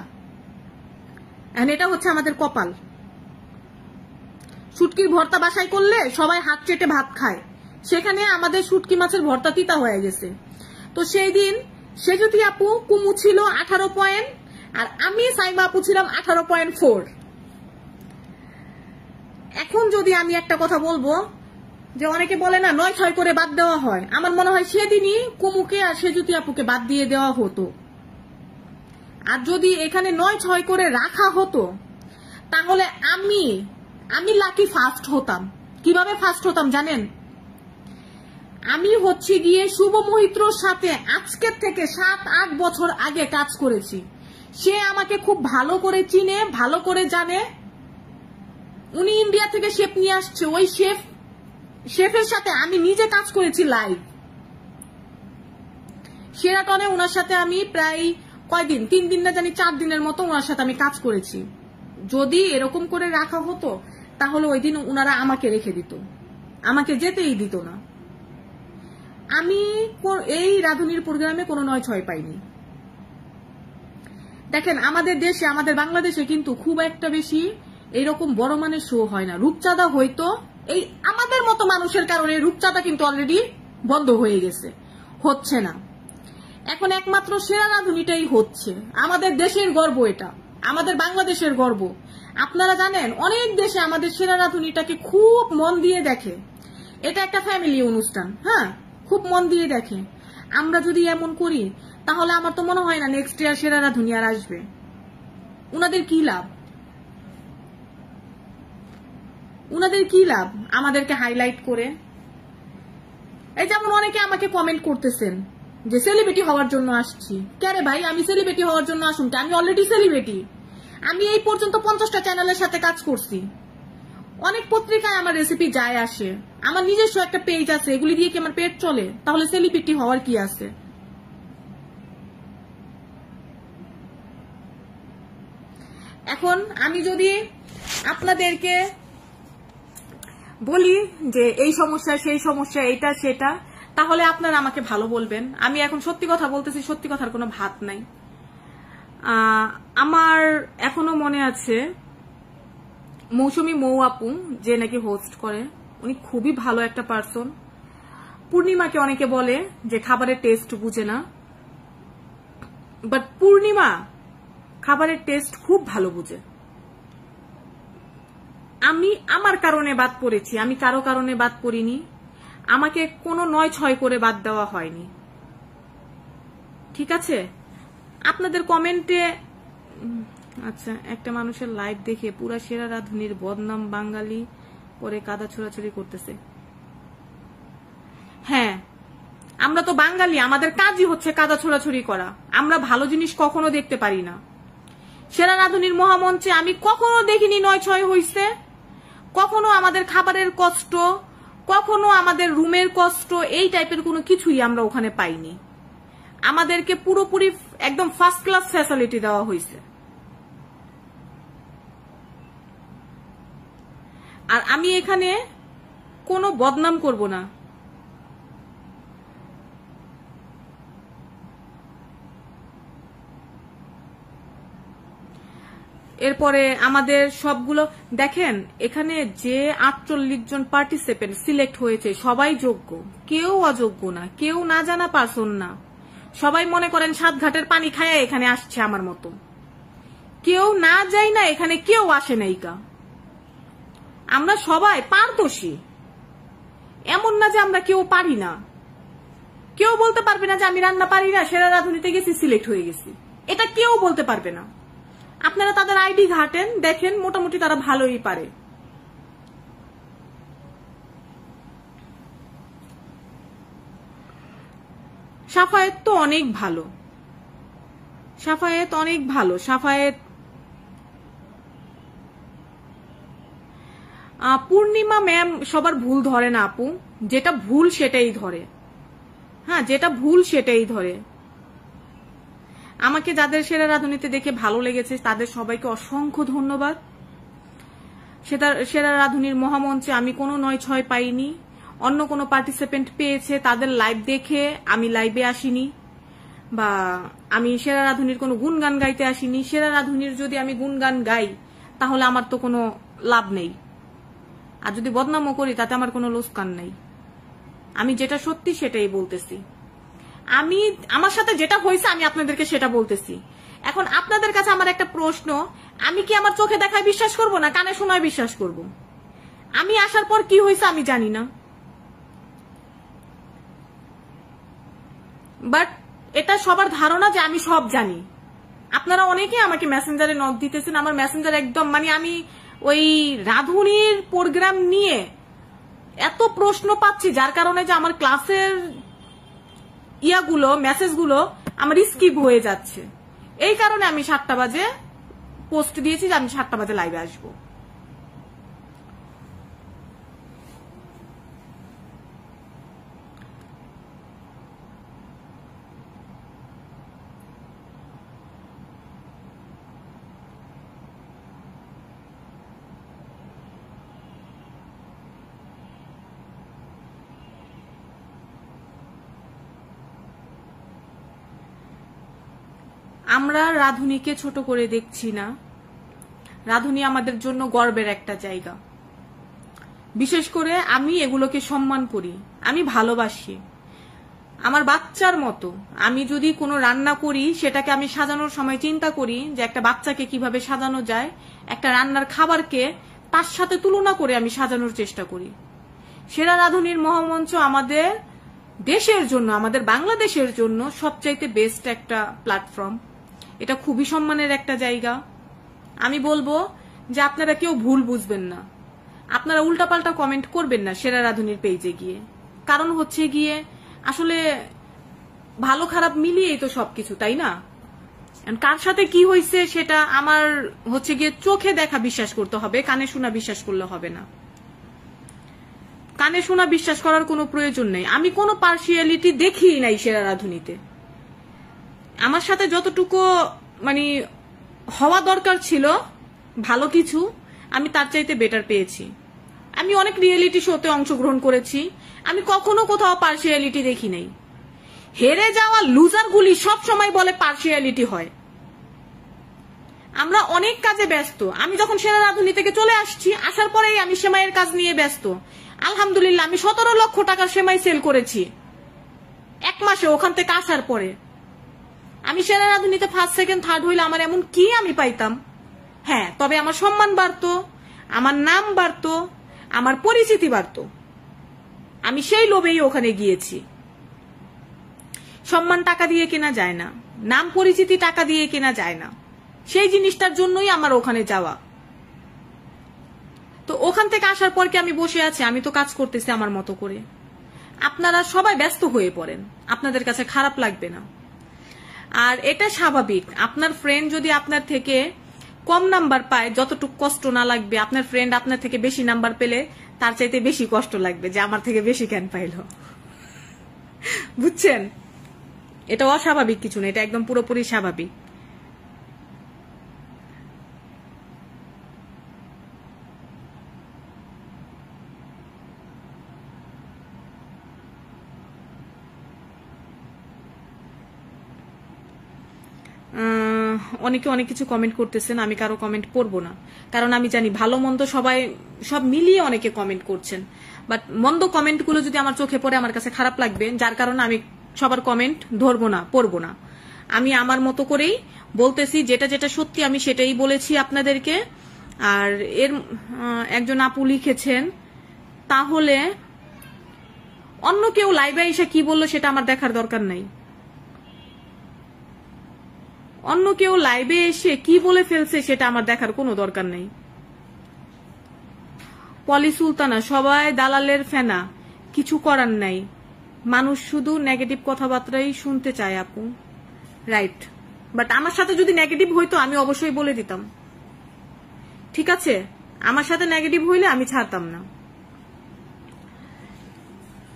এটা হচ্ছে আমাদের কপাল। শুটকির ভর্তা বাসায় করলে সবাই হাত চেটে ভাত খায়, সেখানে আমাদের শুটকি মাছের ভর্তা তিতা হয়ে গেছে। তো সেই দিন সেজুতি আপু কুমু ছিল 18 পয়েন্ট আর আমি সাইমা আপু ছিলাম 18.4। এখন যদি আমি একটা কথা বলবো, যে অনেকে বলে না 9-6 করে বাদ দেওয়া হয়, আমার মনে হয় সেদিনই কুমুকে আর সেজুতি আপুকে বাদ দিয়ে দেওয়া হতো। আর যদি এখানে 9-6 করে রাখা হতো তাহলে আমি লাকি ফার্স্ট হতাম। কিভাবে ফার্স্ট হতাম জানেন? আমি হচ্ছে গিয়ে শুভ মহিত্রর সাথে আজকের থেকে 7-8 বছর আগে কাজ করেছি। সে আমাকে খুব ভালো করে চিনে, ভালো করে জানে। উনি ইন্ডিয়া থেকে শেফ নিয়ে আসছে, ওই শেফের সাথে আমি নিজে কাজ করেছি লাইভ শেরাটনে। ওনার সাথে আমি প্রায় কয়দিন, 3 দিন না জানি 4 দিনের মতো ওনার সাথে আমি কাজ করেছি। যদি এরকম করে রাখা হতো তাহলে ওই দিন ওনারা আমাকে রেখে দিত, আমাকে যেতেই দিত না। আমি এই রাধুনির প্রোগ্রামে কোনো 9-6 পাইনি। দেখেন আমাদের দেশে, আমাদের বাংলাদেশে কিন্তু খুব একটা বেশি এইরকম বড় মানের শো হয় না। রূপচাঁদা হয়তো এই আমাদের মতো মানুষের কারণে রূপচাঁদা কিন্তু অলরেডি বন্ধ হয়ে গেছে, হচ্ছে না। এখন একমাত্র সেরা রাধুনিটাই হচ্ছে। আমাদের দেশের গর্ব এটা, আমাদের বাংলাদেশের গর্ব। আপনারা জানেন অনেক দেশে আমাদের সেরা রাধুনিটাকে খুব মন দিয়ে দেখে। এটা একটা ফ্যামিলি অনুষ্ঠান, হ্যাঁ খুব মন দিয়ে দেখে। আমরা যদি এমন করি তাহলে আমার তো মনে হয় না নেক্সট ইয়ার সেরা রাধুনি আর আসবে। উনাদের কি লাভ, উনাদের কি লাভ আমাদেরকে হাইলাইট করে? এই যেমন অনেকে আমাকে কমেন্ট করতেছেন যে সেলিব্রিটি হওয়ার জন্য আসছি। কে ভাই, আমি সেলিব্রিটি হওয়ার জন্য আসুন, আমি অলরেডি সেলিব্রিটি। আমি এই পর্যন্ত 50টা চ্যানেলের সাথে কাজ করছি, অনেক পত্রিকায় আমার রেসিপি যায় আসে, আমার নিজস্ব একটা পেজ আছে, এগুলি দিয়ে কি আমার পেট চলে? তাহলে সেলিব্রিটি হওয়ার কি আছে? এখন আমি যদি আপনাদেরকে বলি যে এই সমস্যা সেই সমস্যা, এইটা সেটা, তাহলে আপনারা আমাকে ভালো বলবেন। আমি এখন সত্যি কথা বলতেছি, সত্যি কথার কোনো ভাত নাই। আমার এখনো মনে আছে মৌসুমী মৌ আপু যে নাকি হোস্ট করে, উনি খুবই ভালো একটা পার্সন। পূর্ণিমাকে অনেকে বলে যে খাবারের টেস্ট বুঝে না, বাট পূর্ণিমা খাবারের টেস্ট খুব ভালো বুঝে। আমি আমার কারণে বাদ পড়েছি, আমি কারো কারণে বাদ পড়িনি। আমাকে কোনো 9-6 করে বাদ দেওয়া হয়নি। ঠিক আছে, আপনাদের কমেন্টে আচ্ছা, একটা মানুষের লাইভ দেখে পুরা সেরা রাধুনির বদনাম বাঙালি পরে কাদা ছোড়াছুড়ি করতেছে। হ্যাঁ, আমরা তো বাঙালি, আমাদের কাজই হচ্ছে কাদা ছোড়াছুড়ি করা। আমরা ভালো জিনিস কখনো দেখতে পারি না। সেরা রাধুনির মহামঞ্চে আমি কখনো দেখিনি ৯-৬ হইছে, কখনো আমাদের খাবারের কষ্ট, কখনো আমাদের রুমের কষ্ট, এই টাইপের কোনো কিছুই আমরা ওখানে পাইনি। আমাদেরকে পুরোপুরি একদম ফার্স্ট ক্লাস ফ্যাসিলিটি দেওয়া হয়েছে। আর আমি এখানে কোনো বদনাম করব না। এরপরে আমাদের সবগুলো দেখেন, এখানে যে 48 জন পার্টিসিপেন্ট সিলেক্ট হয়েছে সবাই যোগ্য, কেউ অযোগ্য না, কেউ না জানা পারসন না। সবাই মনে করেন 7 ঘাটের পানি খায়া এখানে আসছে আমার মতো। কেউ না যায় না, এখানে কেউ আসে নাই কা। আমরা সবাই পারদর্শী, এমন না যে আমরা কেউ পারি না। কেউ বলতে পারবে না যে আমি রান্না পারি না, সেরা রাঁধুনিতে গেছি সিলেক্ট হয়ে গেছি, এটা কেউ বলতে পারবে না। আপনারা তাদের আইডি ঘাটেন, দেখেন মোটামুটি তারা ভালোই পারে। সাফায়েত তো অনেক ভালো, সাফায়েত অনেক ভালো। সাফায়েত, পূর্ণিমা ম্যাম সবার ভুল ধরে না আপু, যেটা ভুল সেটাই ধরে। হ্যাঁ, যেটা ভুল সেটাই ধরে। আমাকে যাদের সেরা রাঁধুনিতে দেখে ভালো লেগেছে তাদের সবাইকে অসংখ্য ধন্যবাদ। সেরা রাঁধুনির মহামঞ্চে আমি কোনো ৯-৬ পাইনি। অন্য কোনো পার্টিসিপেন্ট পেয়েছে, তাদের লাইভ দেখে আমি লাইভে আসিনি, বা আমি সেরা রাঁধুনির কোনো গুণগান গাইতে আসিনি। সেরা রাঁধুনির যদি আমি গুণগান গাই তাহলে আমার তো কোনো লাভ নেই, আর যদি বদনামও করি তাতে আমার কোনো লোকসান নেই। আমি যেটা সত্যি সেটাই বলতেছি। আমি আমার সাথে যেটা হয়েছে আমি আপনাদেরকে সেটা বলতেছি। এখন আপনাদের কাছে আমার একটা প্রশ্ন, আমি কি আমার চোখে দেখায় বিশ্বাস করব না কানে শোনায় বিশ্বাস করব? আমি আসার পর কি হয়েছে আমি জানি না, বাট এটা সবার ধারণা যে আমি সব জানি। আপনারা অনেকে আমাকে মেসেঞ্জারে নক দিতেছেন, আমার মেসেঞ্জার একদম মানে আমি ওই রাঁধুনির প্রোগ্রাম নিয়ে এত প্রশ্ন পাচ্ছি, যার কারণে যে আমার ক্লাসের ইয়াগুলো মেসেজগুলো আমার স্কিপ হয়ে যাচ্ছে। এই কারণে আমি 7টা বাজে পোস্ট দিয়েছি যে আমি 7টা বাজে লাইভে আসবো। আমরা রাঁধুনিকে ছোট করে দেখছি না, রাঁধুনি আমাদের জন্য গর্বের একটা জায়গা। বিশেষ করে আমি এগুলোকে সম্মান করি, আমি ভালোবাসি আমার বাচ্চার মতো। আমি যদি কোনো রান্না করি সেটাকে আমি সাজানোর সময় চিন্তা করি যে একটা বাচ্চাকে কিভাবে সাজানো যায়, একটা রান্নার খাবারকে তার সাথে তুলনা করে আমি সাজানোর চেষ্টা করি। সেরা রাঁধুনির মহামঞ্চ আমাদের দেশের জন্য, আমাদের বাংলাদেশের জন্য সবচাইতে বেস্ট একটা প্ল্যাটফর্ম। এটা খুবই সম্মানের একটা জায়গা। আমি বলবো যে আপনারা কেউ ভুল বুঝবেন না, আপনারা উল্টাপাল্টা কমেন্ট করবেন না সেরা রাঁধুনির পেজে গিয়ে। কারণ হচ্ছে গিয়ে আসলে ভালো খারাপ মিলিয়েই তো সবকিছু, তাই না? কার সাথে কি হয়েছে সেটা আমার হচ্ছে গিয়ে চোখে দেখা বিশ্বাস করতে হবে, কানে শোনা বিশ্বাস করলে হবে না। কানে শোনা বিশ্বাস করার কোনো প্রয়োজন নেই। আমি কোনো পার্সিয়ালিটি দেখি নাই সেরা রাঁধুনিতে। আমার সাথে যতটুকু মানে হওয়া দরকার ছিল ভালো কিছু, আমি তার চাইতে বেটার পেয়েছি। আমি অনেক রিয়েলিটি শোতে অংশগ্রহণ করেছি, আমি কখনো কোথাও পার্সিয়ালিটি দেখি নাই। হেরে যাওয়া লুজারগুলি সব সময় বলে পার্সিয়ালিটি হয়। আমরা অনেক কাজে ব্যস্ত। আমি যখন সেরা রাঁধুনি থেকে চলে আসছি, আসার পরেই আমি সেমাইয়ের কাজ নিয়ে ব্যস্ত। আলহামদুলিল্লাহ আমি 17 লক্ষ টাকার সেমাই সেল করেছি 1 মাসে ওখান থেকে আসার পরে। আমি সেরা রাঁধুনিতে ফার্স্ট সেকেন্ড থার্ড হইলে আমার এমন কি আমি পাইতাম? হ্যাঁ, তবে আমার সম্মান বাড়তো, আমার নাম বাড়তো, আমার পরিচিতি বাড়তো। আমি সেই লোভেই ওখানে গিয়েছি। সম্মান টাকা দিয়ে কেনা যায় না, নাম পরিচিতি টাকা দিয়ে কেনা যায় না। সেই জিনিসটার জন্যই আমার ওখানে যাওয়া। তো ওখান থেকে আসার পর কি আমি বসে আছি? আমি তো কাজ করতেছি আমার মতো করে। আপনারা সবাই ব্যস্ত হয়ে পড়েন, আপনাদের কাছে খারাপ লাগবে না। আর এটা স্বাভাবিক, আপনার ফ্রেন্ড যদি আপনার থেকে কম নাম্বার পায়, যতটুকু কষ্ট না লাগবে, আপনার ফ্রেন্ড আপনার থেকে বেশি নাম্বার পেলে তার চাইতে বেশি কষ্ট লাগবে যে আমার থেকে বেশি কেন পাইল। বুঝছেন? এটা অস্বাভাবিক কিছু না, এটা একদম পুরোপুরি স্বাভাবিক। অনেকে অনেক কিছু কমেন্ট করতেছেন, আমি কারো কমেন্ট পড়বো না, কারণ আমি জানি ভালো মন্দ সবাই সব মিলিয়ে অনেকে কমেন্ট করছেন। বাট মন্দ কমেন্টগুলো যদি আমার চোখে পড়ে আমার কাছে খারাপ লাগবে, যার কারণে আমি সবার কমেন্ট ধরবো না, পড়বো না। আমি আমার মতো করেই বলতেছি, যেটা যেটা সত্যি আমি সেটাই বলেছি আপনাদেরকে। আর এর একজন আপু লিখেছেন, তাহলে অন্য কেউ লাইভে এসে কি বললো সেটা আমার দেখার দরকার নাই। অন্য কেউ লাইভে এসে কি বলে ফেলছে সেটা আমার দেখার কোনো দরকার নেই। পলি সুলতানা, সবাই দালালের ফেনা, কিছু করার নাই, মানুষ শুধু নেগেটিভ কথাবার্তাই শুনতে চায় আপু। রাইট, বাট আমার সাথে যদি নেগেটিভ হইতো আমি অবশ্যই বলে দিতাম, ঠিক আছে? আমার সাথে নেগেটিভ হইলে আমি ছাড়তাম না।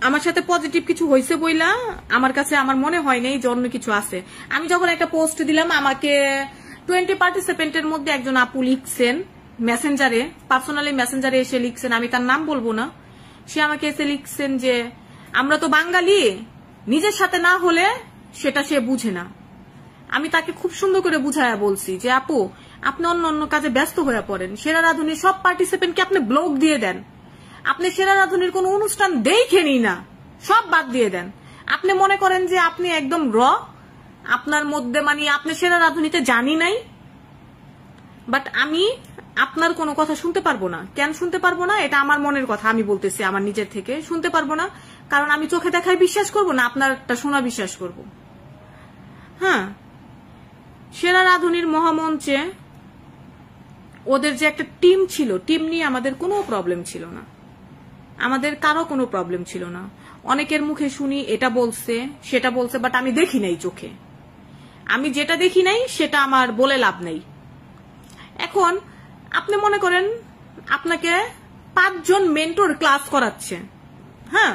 আমার সাথে পজিটিভ কিছু হয়েছে বইলা আমার কাছে আমার মনে হয় নাই যে অন্য কিছু আছে। আমি যখন একটা পোস্ট দিলাম, আমাকে 20 পার্টিসিপেন্টের মধ্যে একজন আপু লিখছেন মেসেঞ্জারে, পার্সোনালি মেসেঞ্জারে এসে লিখছেন, আমি তার নাম বলবো না। সে আমাকে এসে লিখছেন যে আমরা তো বাঙালি, নিজের সাথে না হলে সেটা সে বুঝে না। আমি তাকে খুব সুন্দর করে বুঝায়া বলছি যে আপু, আপনি অন্য অন্য কাজে ব্যস্ত হয়ে পড়েন, সেরা রাধুনির সব পার্টিসিপেন্টকে আপনি ব্লক দিয়ে দেন, আপনি সেরা রাধুনির কোন অনুষ্ঠান দেখেনি না, সব বাদ দিয়ে দেন। আপনি মনে করেন যে আপনি একদম আপনার মধ্যে মানে আপনি সেরা রাধুনিতে জানি নাই। বাট আমি আপনার কোনো কথা শুনতে পারবো না। কেন শুনতে পারবো না? এটা আমার মনের কথা, আমি বলতেছি আমার নিজের থেকে। শুনতে পারবো না কারণ আমি চোখে দেখায় বিশ্বাস করবো না, আপনার একটা শোনা বিশ্বাস করব। হ্যাঁ, সেরা রাধুনির মহামঞ্চে ওদের যে একটা টিম ছিল, টিম নিয়ে আমাদের কোনো প্রবলেম ছিল না, আমাদের কারো কোনো প্রবলেম ছিল না। অনেকের মুখে শুনি এটা বলছে সেটা বলছে, বাট আমি দেখি নাই চোখে। আমি যেটা দেখি নাই সেটা আমার বলে লাভ নেই। এখন আপনি মনে করেন আপনাকে 5 জন মেন্টর ক্লাস করাচ্ছে। হ্যাঁ,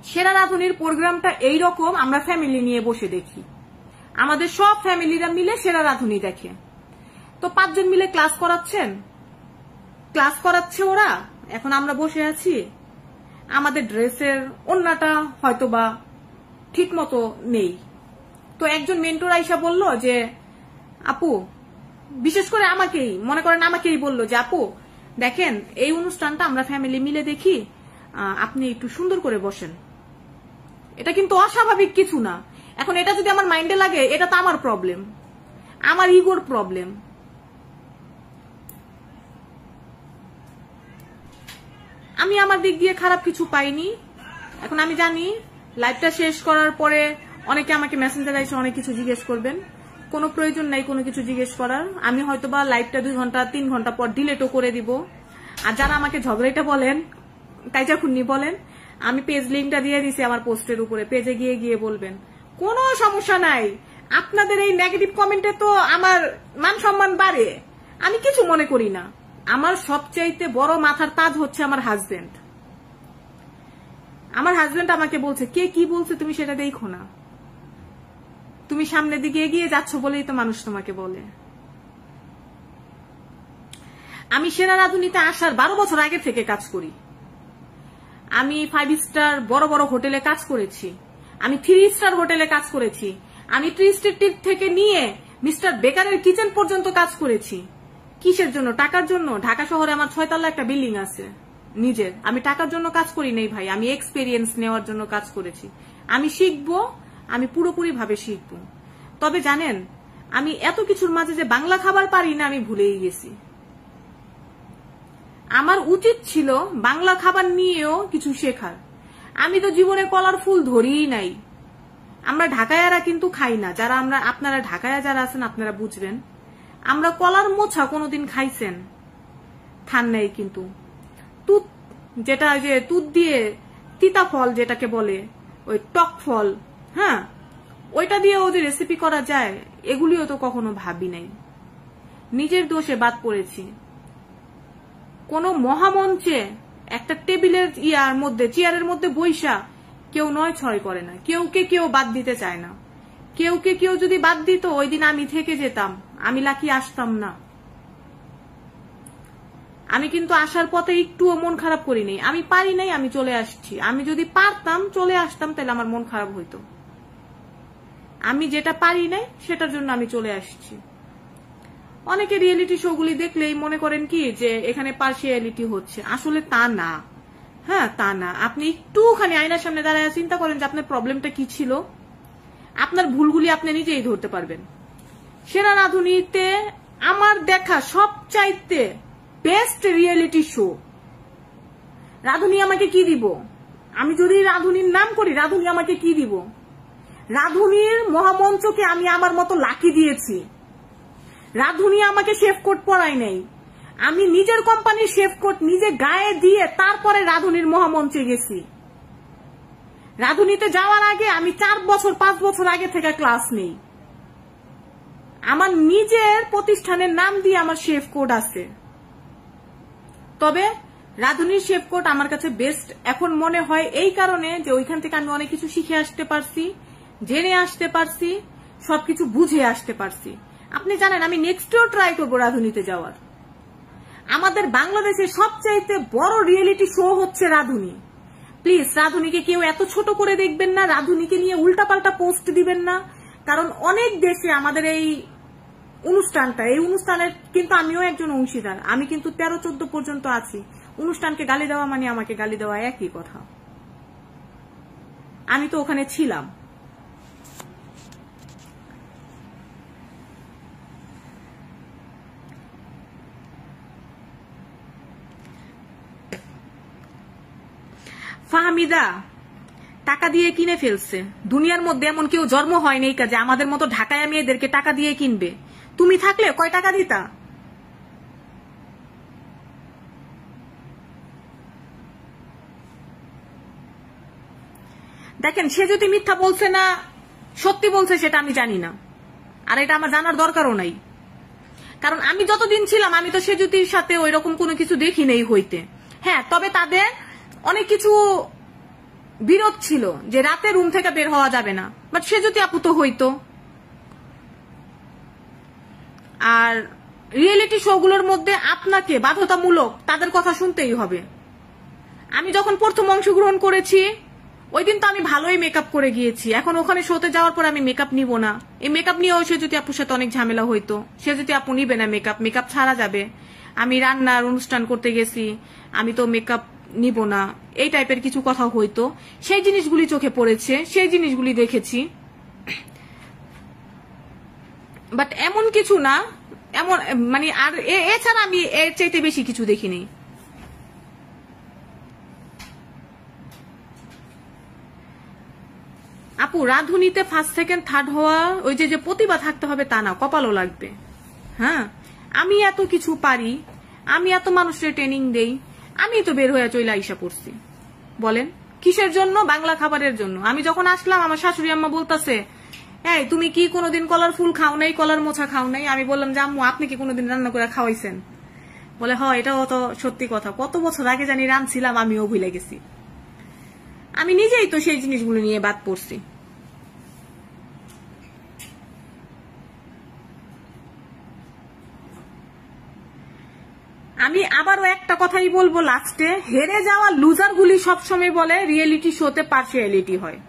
সেরা রাধুনির প্রোগ্রামটা এইরকম, আমরা ফ্যামিলি নিয়ে বসে দেখি, আমাদের সব ফ্যামিলিরা মিলে সেরা রাধুনি দেখে। তো 5 জন মিলে ক্লাস করাচ্ছে ওরা। এখন আমরা বসে আছি, আমাদের ড্রেসের ওন্নাটা হয়তোবা ঠিক মতো নেই। তো একজন মেন্টর আইসা বলল যে আপু, বিশেষ করে আমাকেই মনে করেন, আমাকেই বলল যে আপু দেখেন, এই অনুষ্ঠানটা আমরা ফ্যামিলি মিলে দেখি, আপনি একটু সুন্দর করে বসেন। এটা কিন্তু অস্বাভাবিক কিছু না। এখন এটা যদি আমার মাইন্ডে লাগে, এটা তো আমার প্রবলেম, আমার ইগোর প্রবলেম। আমি আমার দিক দিয়ে খারাপ কিছু পাইনি। এখন আমি জানি লাইভটা শেষ করার পরে অনেকে আমাকে মেসেঞ্জারে এসে অনেক কিছু জিজ্ঞেস করবেন, কোনো প্রয়োজন নাই কোনো কিছু জিজ্ঞেস করার। আমি হয়তোবা লাইভটা 2 ঘন্টা 3 ঘন্টা পর ডিলেটও করে দিব। আর যারা আমাকে ঝগড়াটা বলেন, কাইজা খুন্নি বলেন, আমি পেজ লিঙ্কটা দিয়ে দিছি আমার পোস্টের উপরে, পেজে গিয়ে বলবেন, কোনো সমস্যা নাই। আপনাদের এই নেগেটিভ কমেন্টে তো আমার মান সম্মান বাড়ে, আমি কিছু মনে করি না। আমার সবচাইতে বড় মাথার তাজ হচ্ছে আমার হাজবেন্ড। আমার হাজবেন্ড আমাকে বলছে, কে কি বলছে তুমি সেটা দেখো না, তুমি সামনের দিকে এগিয়ে যাচ্ছ বলেই তো মানুষ তোমাকে বলে। আমি সেরা রাধুনিতে আসার 12 বছর আগে থেকে কাজ করি। আমি 5 স্টার বড় বড় হোটেলে কাজ করেছি, আমি 3 স্টার হোটেলে কাজ করেছি, আমি ট্রি স্ট্রিট থেকে নিয়ে মিস্টার বেকারের কিচেন পর্যন্ত কাজ করেছি। কিসের জন্য? টাকার জন্য? ঢাকা শহরে আমার 6 তলা একটা বিল্ডিং আছে নিজের। আমি টাকার জন্য কাজ করি নাই ভাই, আমি এক্সপেরিয়েন্স নেওয়ার জন্য কাজ করেছি। আমি শিখবো, আমি পুরোপুরি ভাবে শিখবো। তবে জানেন, আমি এত কিছুর মাঝে যে বাংলা খাবার পারি না আমি ভুলেই গেছি। আমার উচিত ছিল বাংলা খাবার নিয়েও কিছু শেখার। আমি তো জীবনে কলার ফুল ধরিই নাই, আমরা ঢাকায়ারা কিন্তু খাই না, যারা আপনারা ঢাকায়া যারা আছেন আপনারা বুঝবেন। আমরা কলার মোছা কোনোদিন খাইছেন? খান নাই কিন্তু। তুত যেটা যে তুত দিয়ে তিতা ফল যেটাকে বলে, ওই টক ফল, হ্যাঁ, ওইটা দিয়েও যে রেসিপি করা যায় এগুলিও তো কখনো ভাবি নাই। নিজের দোষে বাদ পড়েছি। কোন মহামঞ্চে একটা টেবিলের চেয়ারের মধ্যে বইসা কেউ 9-6 করে না, কেউ বাদ দিতে চায় না। কেউ যদি বাদ দিত ওই দিন আমি থেকে যেতাম, আমি লাকি আসতাম না। আমি কিন্তু আসার পথে একটুও মন খারাপ করিনি। আমি পারি নাই, আমি চলে আসছি। আমি যদি পারতাম চলে আসতাম তাহলে আমার মন খারাপ হইতো। আমি যেটা পারি নাই সেটার জন্য আমি চলে আসছি। অনেকে রিয়েলিটি শো গুলি দেখলেই মনে করেন কি যে এখানে পার্সিয়ালিটি হচ্ছে, আসলে তা না। হ্যাঁ, তা না। আপনি একটুখানি আয়নার সামনে দাঁড়ায় চিন্তা করেন যে আপনার প্রবলেমটা কি ছিল, আপনার ভুলগুলি আপনি নিজেই ধরতে পারবেন। সেরা রাঁধুনিতে আমার দেখা সবচাইতে বেস্ট রিয়েলিটি শো। রাঁধুনি আমাকে কি দিব? আমি যদি রাঁধুনির নাম করি, রাঁধুনি আমাকে কি দিব? রাঁধুনির মহামঞ্চকে আমি আমার মতো লাকি দিয়েছি। রাঁধুনি আমাকে শেফ কোট পরাই নাই, আমি নিজের কোম্পানির শেফ কোট নিজে গায়ে দিয়ে তারপরে রাঁধুনির মহামঞ্চে গেছি। রাঁধুনিতে যাওয়ার আগে আমি 4-5 বছর আগে থেকে ক্লাস নেই। আমার নিজের প্রতিষ্ঠানের নাম দিয়ে আমার শেফ কোড আছে। তবে রাঁধুনির শেফ কোড আমার কাছে বেস্ট এখন মনে হয় এই কারণে যে ওইখান থেকে আমি অনেক কিছু শিখে আসতে পারছি, জেনে আসতে পারছি, সবকিছু বুঝে আসতে পারছি। আপনি জানেন আমি নেক্সটও ট্রাই করবো রাঁধুনিতে যাওয়ার। আমাদের বাংলাদেশের সবচাইতে বড় রিয়েলিটি শো হচ্ছে রাঁধুনি। প্লিজ রাঁধুনিকে কেউ এত ছোট করে দেখবেন না, রাঁধুনিকে নিয়ে উল্টাপাল্টা পোস্ট দিবেন না। কারণ অনেক দেশে আমাদের এই অনুষ্ঠানের কিন্তু আমিও একজন অংশীদার। আমি কিন্তু 13-14 পর্যন্ত আছি। অনুষ্ঠানকে গালি দেওয়া মানে আমাকে গালি দেওয়া একই কথা। আমি তো ওখানে ছিলাম। ফাহমিদা টাকা দিয়ে কিনে ফেলছে। দুনিয়ার মধ্যে এমন কেউ জন্ম হয় নাই কাজে আমাদের মতো ঢাকায় মেয়েদেরকে টাকা দিয়ে কিনবে। তুমি থাকলে কয় টাকা দিতা? দেখেন, সে যদি মিথ্যা বলছে না সত্যি বলছে সেটা আমি জানি না, আর এটা আমার জানার দরকারও নাই। কারণ আমি যতদিন ছিলাম আমি তো সেজুতির সাথে ওই রকম কোনো কিছু দেখি নেই হইতে। হ্যাঁ, তবে তাদের অনেক কিছু বিরোধ ছিল যে রাতে রুম থেকে বের হওয়া যাবে না, বাট সেজুতি আপু তো হইতো। আর রিয়েলিটি শো গুলোর মধ্যে আপনাকে বাধ্যতামূলক তাদের কথা শুনতেই হবে। আমি যখন প্রথম অংশগ্রহণ করেছি ওই দিন তো আমি ভালোই মেকআপ করে গিয়েছি। এখন ওখানে শোতে যাওয়ার পর আমি মেকআপ নিব না। এই মেকআপ নিয়েও সেজুতি আপুর সাথে অনেক ঝামেলা হইতো। সেজুতি আপু নিবে না মেকআপ ছাড়া যাবে। আমি রান্নার অনুষ্ঠান করতে গেছি, আমি তো মেকআপ নিব না, এই টাইপের কিছু কথা হইতো। সেই জিনিসগুলি চোখে পড়েছে, সেই জিনিসগুলি দেখেছি। বাট এমন কিছু না, এমন মানে আর এছাড়া আমি এর চাইতে বেশি কিছু দেখিনি। আপু রাঁধুনিতে ফার্স্ট সেকেন্ড থার্ড হওয়া ওই যে প্রতিভা থাকতে হবে তা না, কপালও লাগবে। হ্যাঁ, আমি এত কিছু পারি, আমি এত মানুষের ট্রেনিং দেই, আমি তো বের হয়ে চলে আইসা পড়ছি। বলেন কিসের জন্য? বাংলা খাবারের জন্য। আমি যখন আসলাম আমার শাশুড়ি আম্মা বলতেছে, এই তুমি কি কোনোদিন কলার ফুল খাও নাই, কলার মোছা খাও নাই? আমি বললাম যে আম্মু আপনি কি কোনোদিন রান্না করে খাওয়াইছেন? বলে হ, এটাও তো সত্যি কথা, কত বছর আগে জানি রাঁধছিলাম, আমিও ভুলে গেছি। আমি নিজেই তো সেই জিনিসগুলো নিয়ে বাদ পড়ছি। আমি আবারও একটা কথাই বলবো লাস্টে, হেরে যাওয়া লুজার গুলি সবসময় বলে রিয়েলিটি শোতে পার্সিয়ালিটি হয়।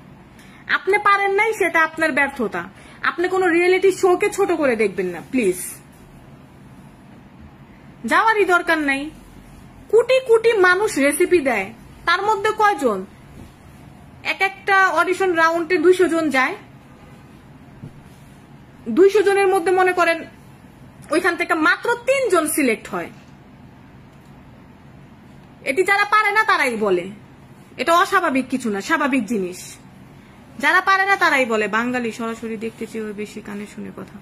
আপনি পারেন নাই, সেটা আপনার ব্যর্থতা। আপনি কোনো রিয়েলিটি শোকে ছোট করে দেখবেন না প্লিজ। যাওয়ারই দরকার নাই। কোটি কোটি মানুষ রেসিপি দেয়, তার মধ্যে কয়জন? এক একটা অডিশন রাউন্ডে 200 জন যায়। 200 জনের মধ্যে মনে করেন ওইখান থেকে মাত্র 3 জন সিলেক্ট হয়। এটি যারা পারে না তারাই বলে। এটা অস্বাভাবিক কিছু না, স্বাভাবিক জিনিস। যারা পারে না তারাই বলে বাঙালি সরাসরি দেখতে চেয়ে বেশি কানে শুনে কথা।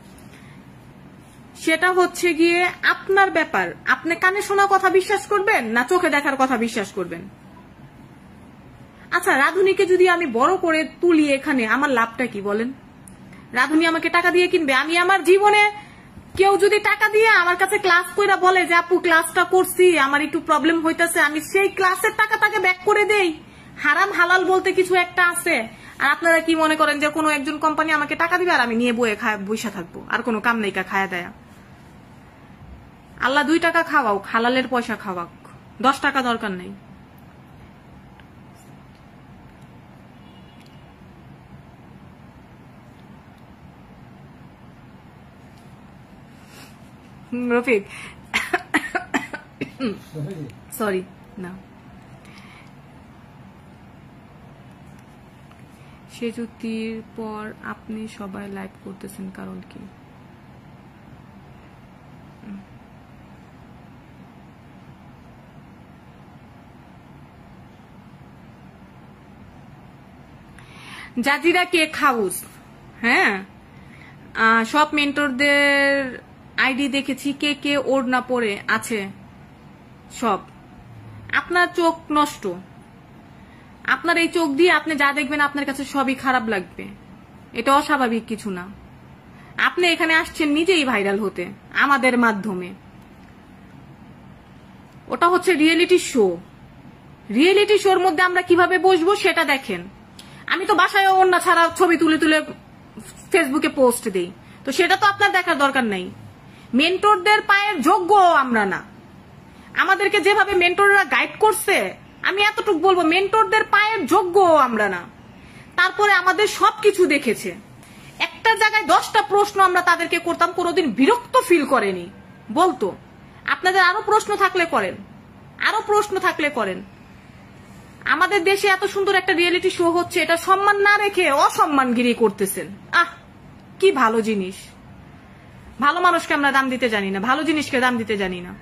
সেটা হচ্ছে গিয়ে আপনার ব্যাপার, আপনি কানে শোনা কথা বিশ্বাস করবেন না চোখে দেখার কথা বিশ্বাস করবেন। আচ্ছা, রাধুনীকে যদি আমি বড় করে তুলি এখানে, আমার লাভটা কি বলেন? রাধুনী আমাকে টাকা দিয়ে কিনবে? আমি আমার জীবনে কেউ যদি টাকা দিয়ে আমার কাছে ক্লাস কইরা বলে যে আপু ক্লাসটা করছি, আমার একটু প্রবলেম হইতাছে, আমি সেই ক্লাসের টাকা তাকে ব্যাক করে দেই। হারাম হালাল বলতে কিছু একটা আছে। আর আপনারা কি মনে করেন যে কোনো একজন কোম্পানি আমাকে টাকা দিবে আর আমি নিয়ে বইসা থাকবো, আর কোনো কাম নেই খায়া দেয়া? আল্লাহ 2 টাকা খাওয়াও, হালালের পয়সা খাওয়াক, 10 টাকা দরকার নেই। রফিক সরি না, সেজুতির পর আপনি সবাই লাইভ করতেছেন কারণ কি? জাজিরা কেক হাউস, হ্যাঁ, সব মেন্টরদের আইডি দেখেছি, কে কে ওড়না পরে আছে সব। আপনার চোখ নষ্ট, আপনার এই চোখ দিয়ে আপনি যা দেখবেন আপনার কাছে সবই খারাপ লাগবে, এটা অস্বাভাবিক কিছু না। আপনি এখানে আসছেন নিজেই ভাইরাল হতে আমাদের মাধ্যমে, ওটা হচ্ছে রিয়েলিটি শো। রিয়েলিটি শোর মধ্যে আমরা কিভাবে বসবো সেটা দেখেন। আমি তো বাসায় ওড়না ছাড়া ছবি তুলে তুলে ফেসবুকে পোস্ট দেই, তো সেটা তো আপনার দেখার দরকার নাই। মেন্টরদের পায়ের যোগ্য আমরা না, আমাদেরকে যেভাবে মেন্টররা গাইড করছে, আমি এতটুকু বলবো মেন্টরদের পায়ের যোগ্য আমরা না। তারপরে আমাদের সবকিছু দেখেছে, একটা জায়গায় 10টা প্রশ্ন আমরা তাদেরকে করতাম, কোনোদিন বিরক্ত ফিল করেনি, বলতো আপনাদের আরো প্রশ্ন থাকলে করেন, আরো প্রশ্ন থাকলে করেন। আমাদের দেশে এত সুন্দর একটা রিয়েলিটি শো হচ্ছে, এটা সম্মান না রেখে অসম্মানগিরি করতেছেন। কি ভালো জিনিস, ভালো মানুষকে আমরা দাম দিতে জানি না, ভালো জিনিসকে দাম দিতে জানি না।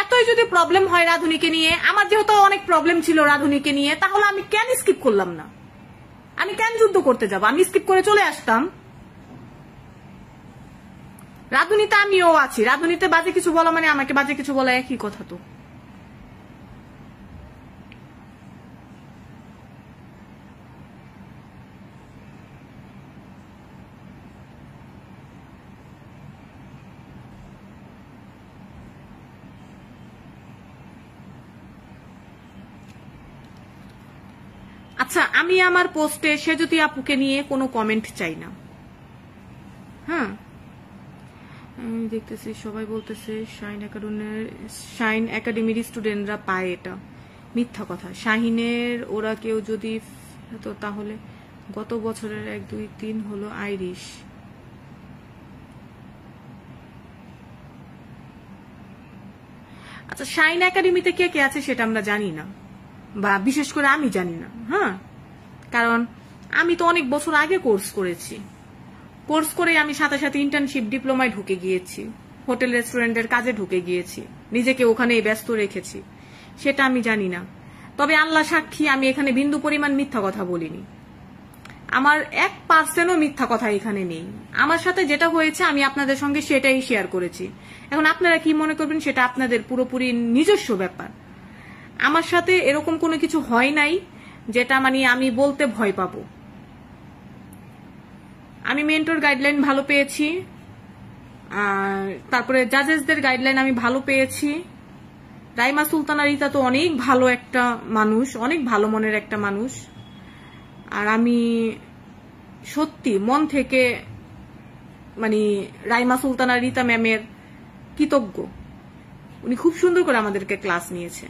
এতই যদি প্রবলেম হয় রাধুনীকে নিয়ে, আমার যেহেতু অনেক প্রবলেম ছিল রাধুনীকে নিয়ে, তাহলে আমি কেন স্কিপ করলাম না? আমি কেন যুদ্ধ করতে যাব? আমি স্কিপ করে চলে আসতাম। রাধুনীতে আমিও আছি, রাধুনীতে বাজে কিছু বলা মানে আমাকে বাজে কিছু বলা একই কথা। তো আচ্ছা, আমি আমার পোস্টে সেজুতি আপুকে নিয়ে কোনো কমেন্ট চাই না। হ্যাঁ, আমি দেখতেছি সবাই বলতেছে শাইন একাডেমির স্টুডেন্টরা পায়, এটা মিথ্যা কথা। শাহিনের ওরা কেউ যদি তো তাহলে গত বছরের 1, 2, 3 হলো আইরিশ। আচ্ছা, শাইন একাডেমিতে কে কে আছে সেটা আমরা জানি না, বা বিশেষ করে আমি জানি না। হ্যাঁ, কারণ আমি তো অনেক বছর আগে কোর্স করেছি, কোর্স করে আমি সাথে সাথে ইন্টার্নশিপ ডিপ্লোমায় ঢুকে গিয়েছি, হোটেল রেস্টুরেন্টের কাজে ঢুকে গিয়েছি, নিজেকে ওখানে ব্যস্ত রেখেছি, সেটা আমি জানি না। তবে আল্লাহ সাক্ষী, আমি এখানে বিন্দু পরিমাণ মিথ্যা কথা বলিনি, আমার 1%ও মিথ্যা কথা এখানে নেই। আমার সাথে যেটা হয়েছে আমি আপনাদের সঙ্গে সেটাই শেয়ার করেছি। এখন আপনারা কি মনে করবেন সেটা আপনাদের পুরোপুরি নিজস্ব ব্যাপার। আমার সাথে এরকম কোনো কিছু হয় নাই যেটা মানে আমি বলতে ভয় পাবো। আমি মেন্টর গাইডলাইন ভালো পেয়েছি, তারপরে জাজেসদের গাইডলাইন আমি ভালো পেয়েছি। রাইমা সুলতানা রিতা তো অনেক ভালো একটা মানুষ, অনেক ভালো মনের একটা মানুষ, আর আমি সত্যি মন থেকে মানে রাইমা সুলতানা রিতা ম্যামের কৃতজ্ঞ। উনি খুব সুন্দর করে আমাদেরকে ক্লাস নিয়েছে।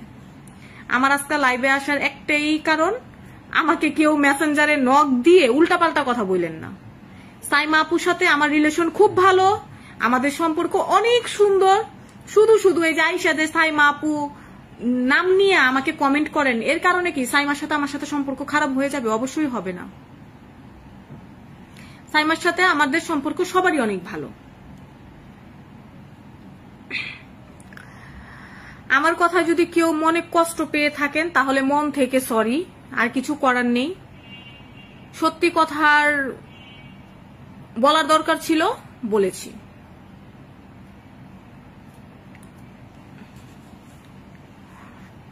আমার আজকে লাইভে আসার একটাই কারণ, আমাকে কেউ মেসেঞ্জারে নক দিয়ে উল্টাপাল্টা কথা বললেন না। সাইমা আপুর সাথে আমার রিলেশন খুব ভালো, আমাদের সম্পর্ক অনেক সুন্দর। শুধু শুধু এই যে আইসাদে সাইমা আপু নাম নিয়ে আমাকে কমেন্ট করেন, এর কারণে কি সাইমার সাথে আমার সাথে সম্পর্ক খারাপ হয়ে যাবে? অবশ্যই হবে না। সাইমার সাথে আমাদের সম্পর্ক সবারই অনেক ভালো। আমার কথা যদি কেউ মনে কষ্ট পেয়ে থাকেন তাহলে মন থেকে সরি, আর কিছু করার নেই। সত্যি কথার বলার দরকার ছিল, বলেছি।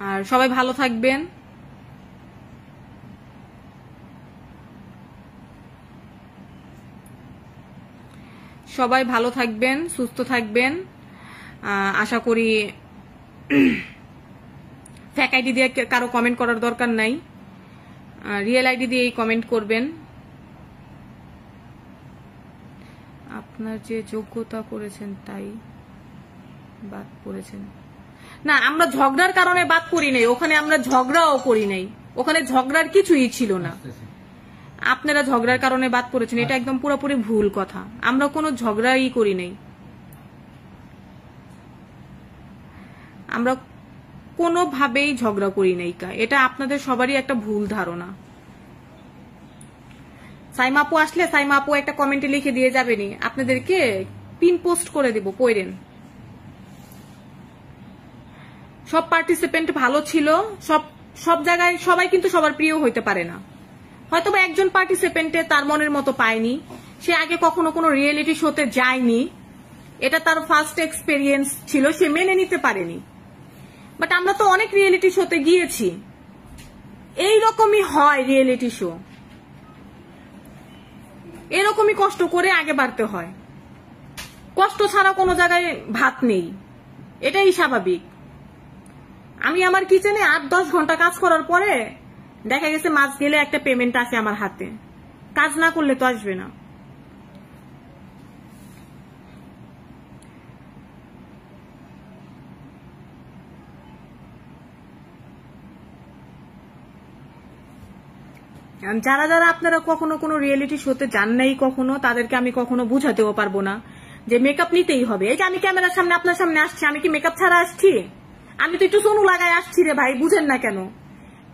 আর সবাই ভালো থাকবেন। সবাই ভালো থাকবেন, সুস্থ থাকবেন। আশা করি ফেক আইডি দিয়ে কারো কমেন্ট করার দরকার নাই, রিয়েল আইডি দিয়েই কমেন্ট করবেন। আপনার যে যোগ্যতা করেছেন তাই বাদ করেছেন না, আমরা ঝগড়ার কারণে বাদ করি নাই, ওখানে আমরা ঝগড়াও করি নাই, ওখানে ঝগড়ার কিছুই ছিল না। আপনারা ঝগড়ার কারণে বাদ করেছেন, এটা একদম পুরোপুরি ভুল কথা। আমরা কোনো ঝগড়াই করি নাই, আমরা কোনোভাবেই ঝগড়া করি নাই। এটা আপনাদের সবারই একটা ভুল ধারণা। সাইমা আপু আসলে সাইমা আপু একটা কমেন্টে লিখে দিয়ে যাবেনি, আপনাদেরকে পিন পোস্ট করে দিব, পড়েন। সব পার্টিসিপেন্ট ভালো ছিল, সব জায়গায় সবাই কিন্তু সবার প্রিয় হইতে পারে না। হয়তো বা একজন পার্টিসিপেন্টে তার মনের মতো পায়নি, সে আগে কখনো কোনো রিয়েলিটি শোতে যায়নি, এটা তার ফার্স্ট এক্সপেরিয়েন্স ছিল, সে মেনে নিতে পারেনি। বাট আমরা তো অনেক রিয়েলিটি শোতে গিয়েছি, এইরকমই হয় রিয়েলিটি শো, এরকমই কষ্ট করে আগে বাড়তে হয়। কষ্ট ছাড়া কোনো জায়গায় ভাত নেই, এটাই স্বাভাবিক। আমি আমার কিচেনে 8-10 ঘন্টা কাজ করার পরে দেখা গেছে মাস গেলে একটা পেমেন্ট আসে আমার হাতে, কাজ না করলে তো আসবে না। যারা যারা আপনারা কখনো কোনো রিয়েলিটি শোতে যান নাই কখনো, তাদেরকে আমি কখনো বুঝাতেও পারবো না যে মেকআপ নিতেই হবে। এই যে আমি ক্যামেরার সামনে আপনার সামনে আসছি, আমি কি মেকআপ ছাড়া আসছি? আমি তো একটু সোনু লাগাই আসছি রে ভাই, বুঝেন না কেন?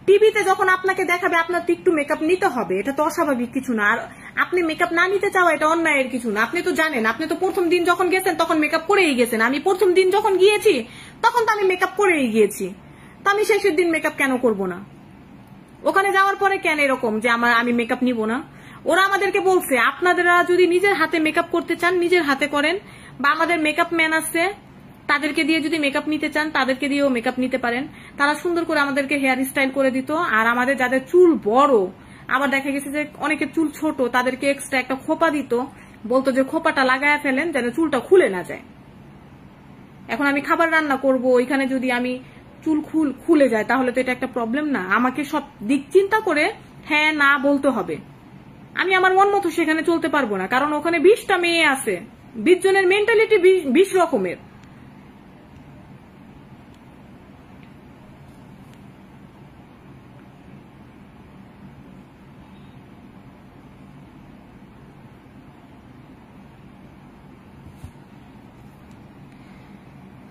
টিভিতে যখন আপনাকে দেখাবে আপনার তো একটু মেকআপ নিতে হবে, এটা তো অস্বাভাবিক কিছু না। আর আপনি মেকআপ না নিতে চাওয়া এটা অন্যায়ের কিছু না। আপনি তো জানেন, আপনি তো প্রথম দিন যখন গেছেন তখন মেকআপ করেই গেছেন। আমি প্রথম দিন যখন গিয়েছি তখন তো আমি মেকআপ করেই গিয়েছি, তো আমি শেষের দিন মেকআপ কেন করব না? ওখানে যাওয়ার পরে কেন এরকম যে আমি মেকআপ নিব না? ওরা আমাদেরকে বলছে আপনারা যদি নিজের হাতে মেকআপ করতে চান নিজের হাতে করেন, বা আমাদের মেকআপ ম্যান আছে তাদেরকে দিয়ে যদি মেকআপ নিতে চান তাদেরকে দিয়েও মেকআপ নিতে পারেন। তারা সুন্দর করে আমাদেরকে হেয়ার স্টাইল করে দিত। আর আমাদের যাদের চুল বড়, আবার দেখা গেছে যে অনেকের চুল ছোট, তাদেরকে এক্সট্রা একটা খোপা দিত, বলতো যে খোপাটা লাগায়া ফেলেন যেন চুলটা খুলে না যায়। এখন আমি খাবার রান্না করব, ওইখানে যদি আমি চুল খুলে যায় তাহলে তো এটা একটা প্রবলেম না? আমাকে সব দিক চিন্তা করে হ্যাঁ না বলতে হবে। আমি আমার মন মতো সেখানে চলতে পারবো না, কারণ ওখানে 20টা মেয়ে আছে, 20 জনের মেন্টালিটি 20 রকমের।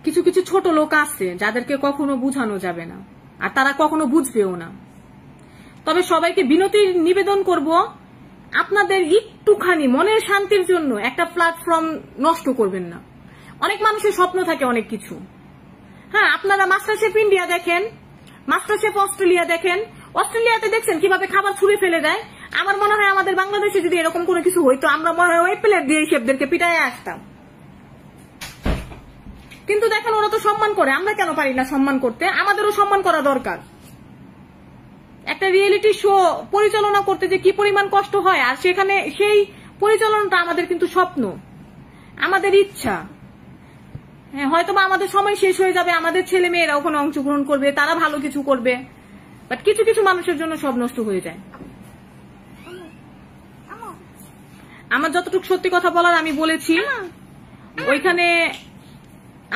কিছু কিছু ছোট লোক আছে যাদেরকে কখনো বুঝানো যাবে না, আর তারা কখনো বুঝবেও না। তবে সবাইকে বিনতির নিবেদন করব, আপনাদের একটুখানি মনের শান্তির জন্য একটা প্ল্যাটফর্ম নষ্ট করবেন না। অনেক মানুষের স্বপ্ন থাকে অনেক কিছু। হ্যাঁ, আপনারা মাস্টারশেফ ইন্ডিয়া দেখেন, মাস্টারশেফ অস্ট্রেলিয়া দেখেন, অস্ট্রেলিয়াতে দেখছেন কিভাবে খাবার ছুঁড়ে ফেলে দেয়। আমার মনে হয় আমাদের বাংলাদেশে যদি এরকম কোনো কিছু হইতো, আমরা মনে হয় ওই প্লেট দিয়ে শেফদেরকে পিটায় আসতাম। কিন্তু দেখেন ওরা তো সম্মান করে, আমরা কেন পারি না সম্মান করতে? আমাদেরও সম্মান করা দরকার। একটা রিয়েলিটি শো পরিচালনা করতে যে কি পরিমাণ কষ্ট হয়, আর সেখানে সেই পরিচালনাটা আমাদের কিন্তু স্বপ্ন, আমাদের ইচ্ছা। হ্যাঁ, হয়তো বা আমাদের সময় শেষ হয়ে যাবে, আমাদের ছেলে মেয়েরা ওখানে অংশগ্রহণ করবে, তারা ভালো কিছু করবে, বাট কিছু কিছু মানুষের জন্য সব নষ্ট হয়ে যায়। আমার যতটুকু সত্যি কথা বলার আমি বলেছি ওইখানে।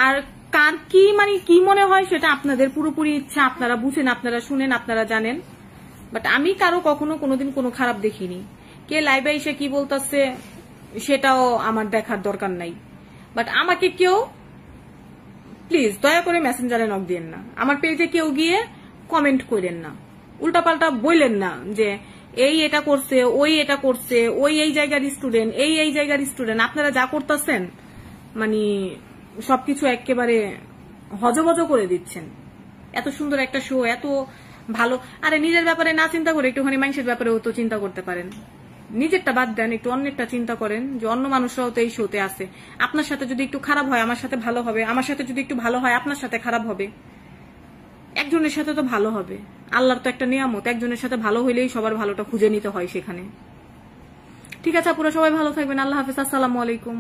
আর কার কি মনে হয় সেটা আপনাদের পুরোপুরি ইচ্ছা, আপনারা বুঝেন, আপনারা শুনেন, আপনারা জানেন। বাট আমি কারো কখনো কোনোদিন কোনো খারাপ দেখিনি। কে লাইভে এসে কি বলতেছে সেটাও আমার দেখার দরকার নাই। বাট আমাকে কেউ প্লিজ দয়া করে মেসেঞ্জারে নক দিয়েন না, আমার পেজে কেউ গিয়ে কমেন্ট করেন না, উল্টাপাল্টা বললেন না যে এই এটা করছে, ওই এটা করছে, ওই এই জায়গার স্টুডেন্ট, এই জায়গার স্টুডেন্ট। আপনারা যা করতেছেন মানে সবকিছু একেবারে হজবজ করে দিচ্ছেন। এত সুন্দর একটা শো, এত ভালো, আরে নিজের ব্যাপারে না চিন্তা করে একটুখানি মানুষের ব্যাপারেও তো চিন্তা করতে পারেন। নিজেরটা বাদ দেন, একটু অন্যেরটা চিন্তা করেন যে অন্য মানুষরাও তো এই শোতে আছে। আপনার সাথে যদি একটু খারাপ হয় আমার সাথে ভালো হবে, আমার সাথে যদি একটু ভালো হয় আপনার সাথে খারাপ হবে, একজনের সাথে তো ভালো হবে। আল্লাহর তো একটা নিয়ামত, একজনের সাথে ভালো হইলেই সবার ভালোটা খুঁজে নিতে হয় সেখানে। ঠিক আছে আপুরা, সবাই ভালো থাকবেন, আল্লাহ হাফেজ, আসসালামু আলাইকুম।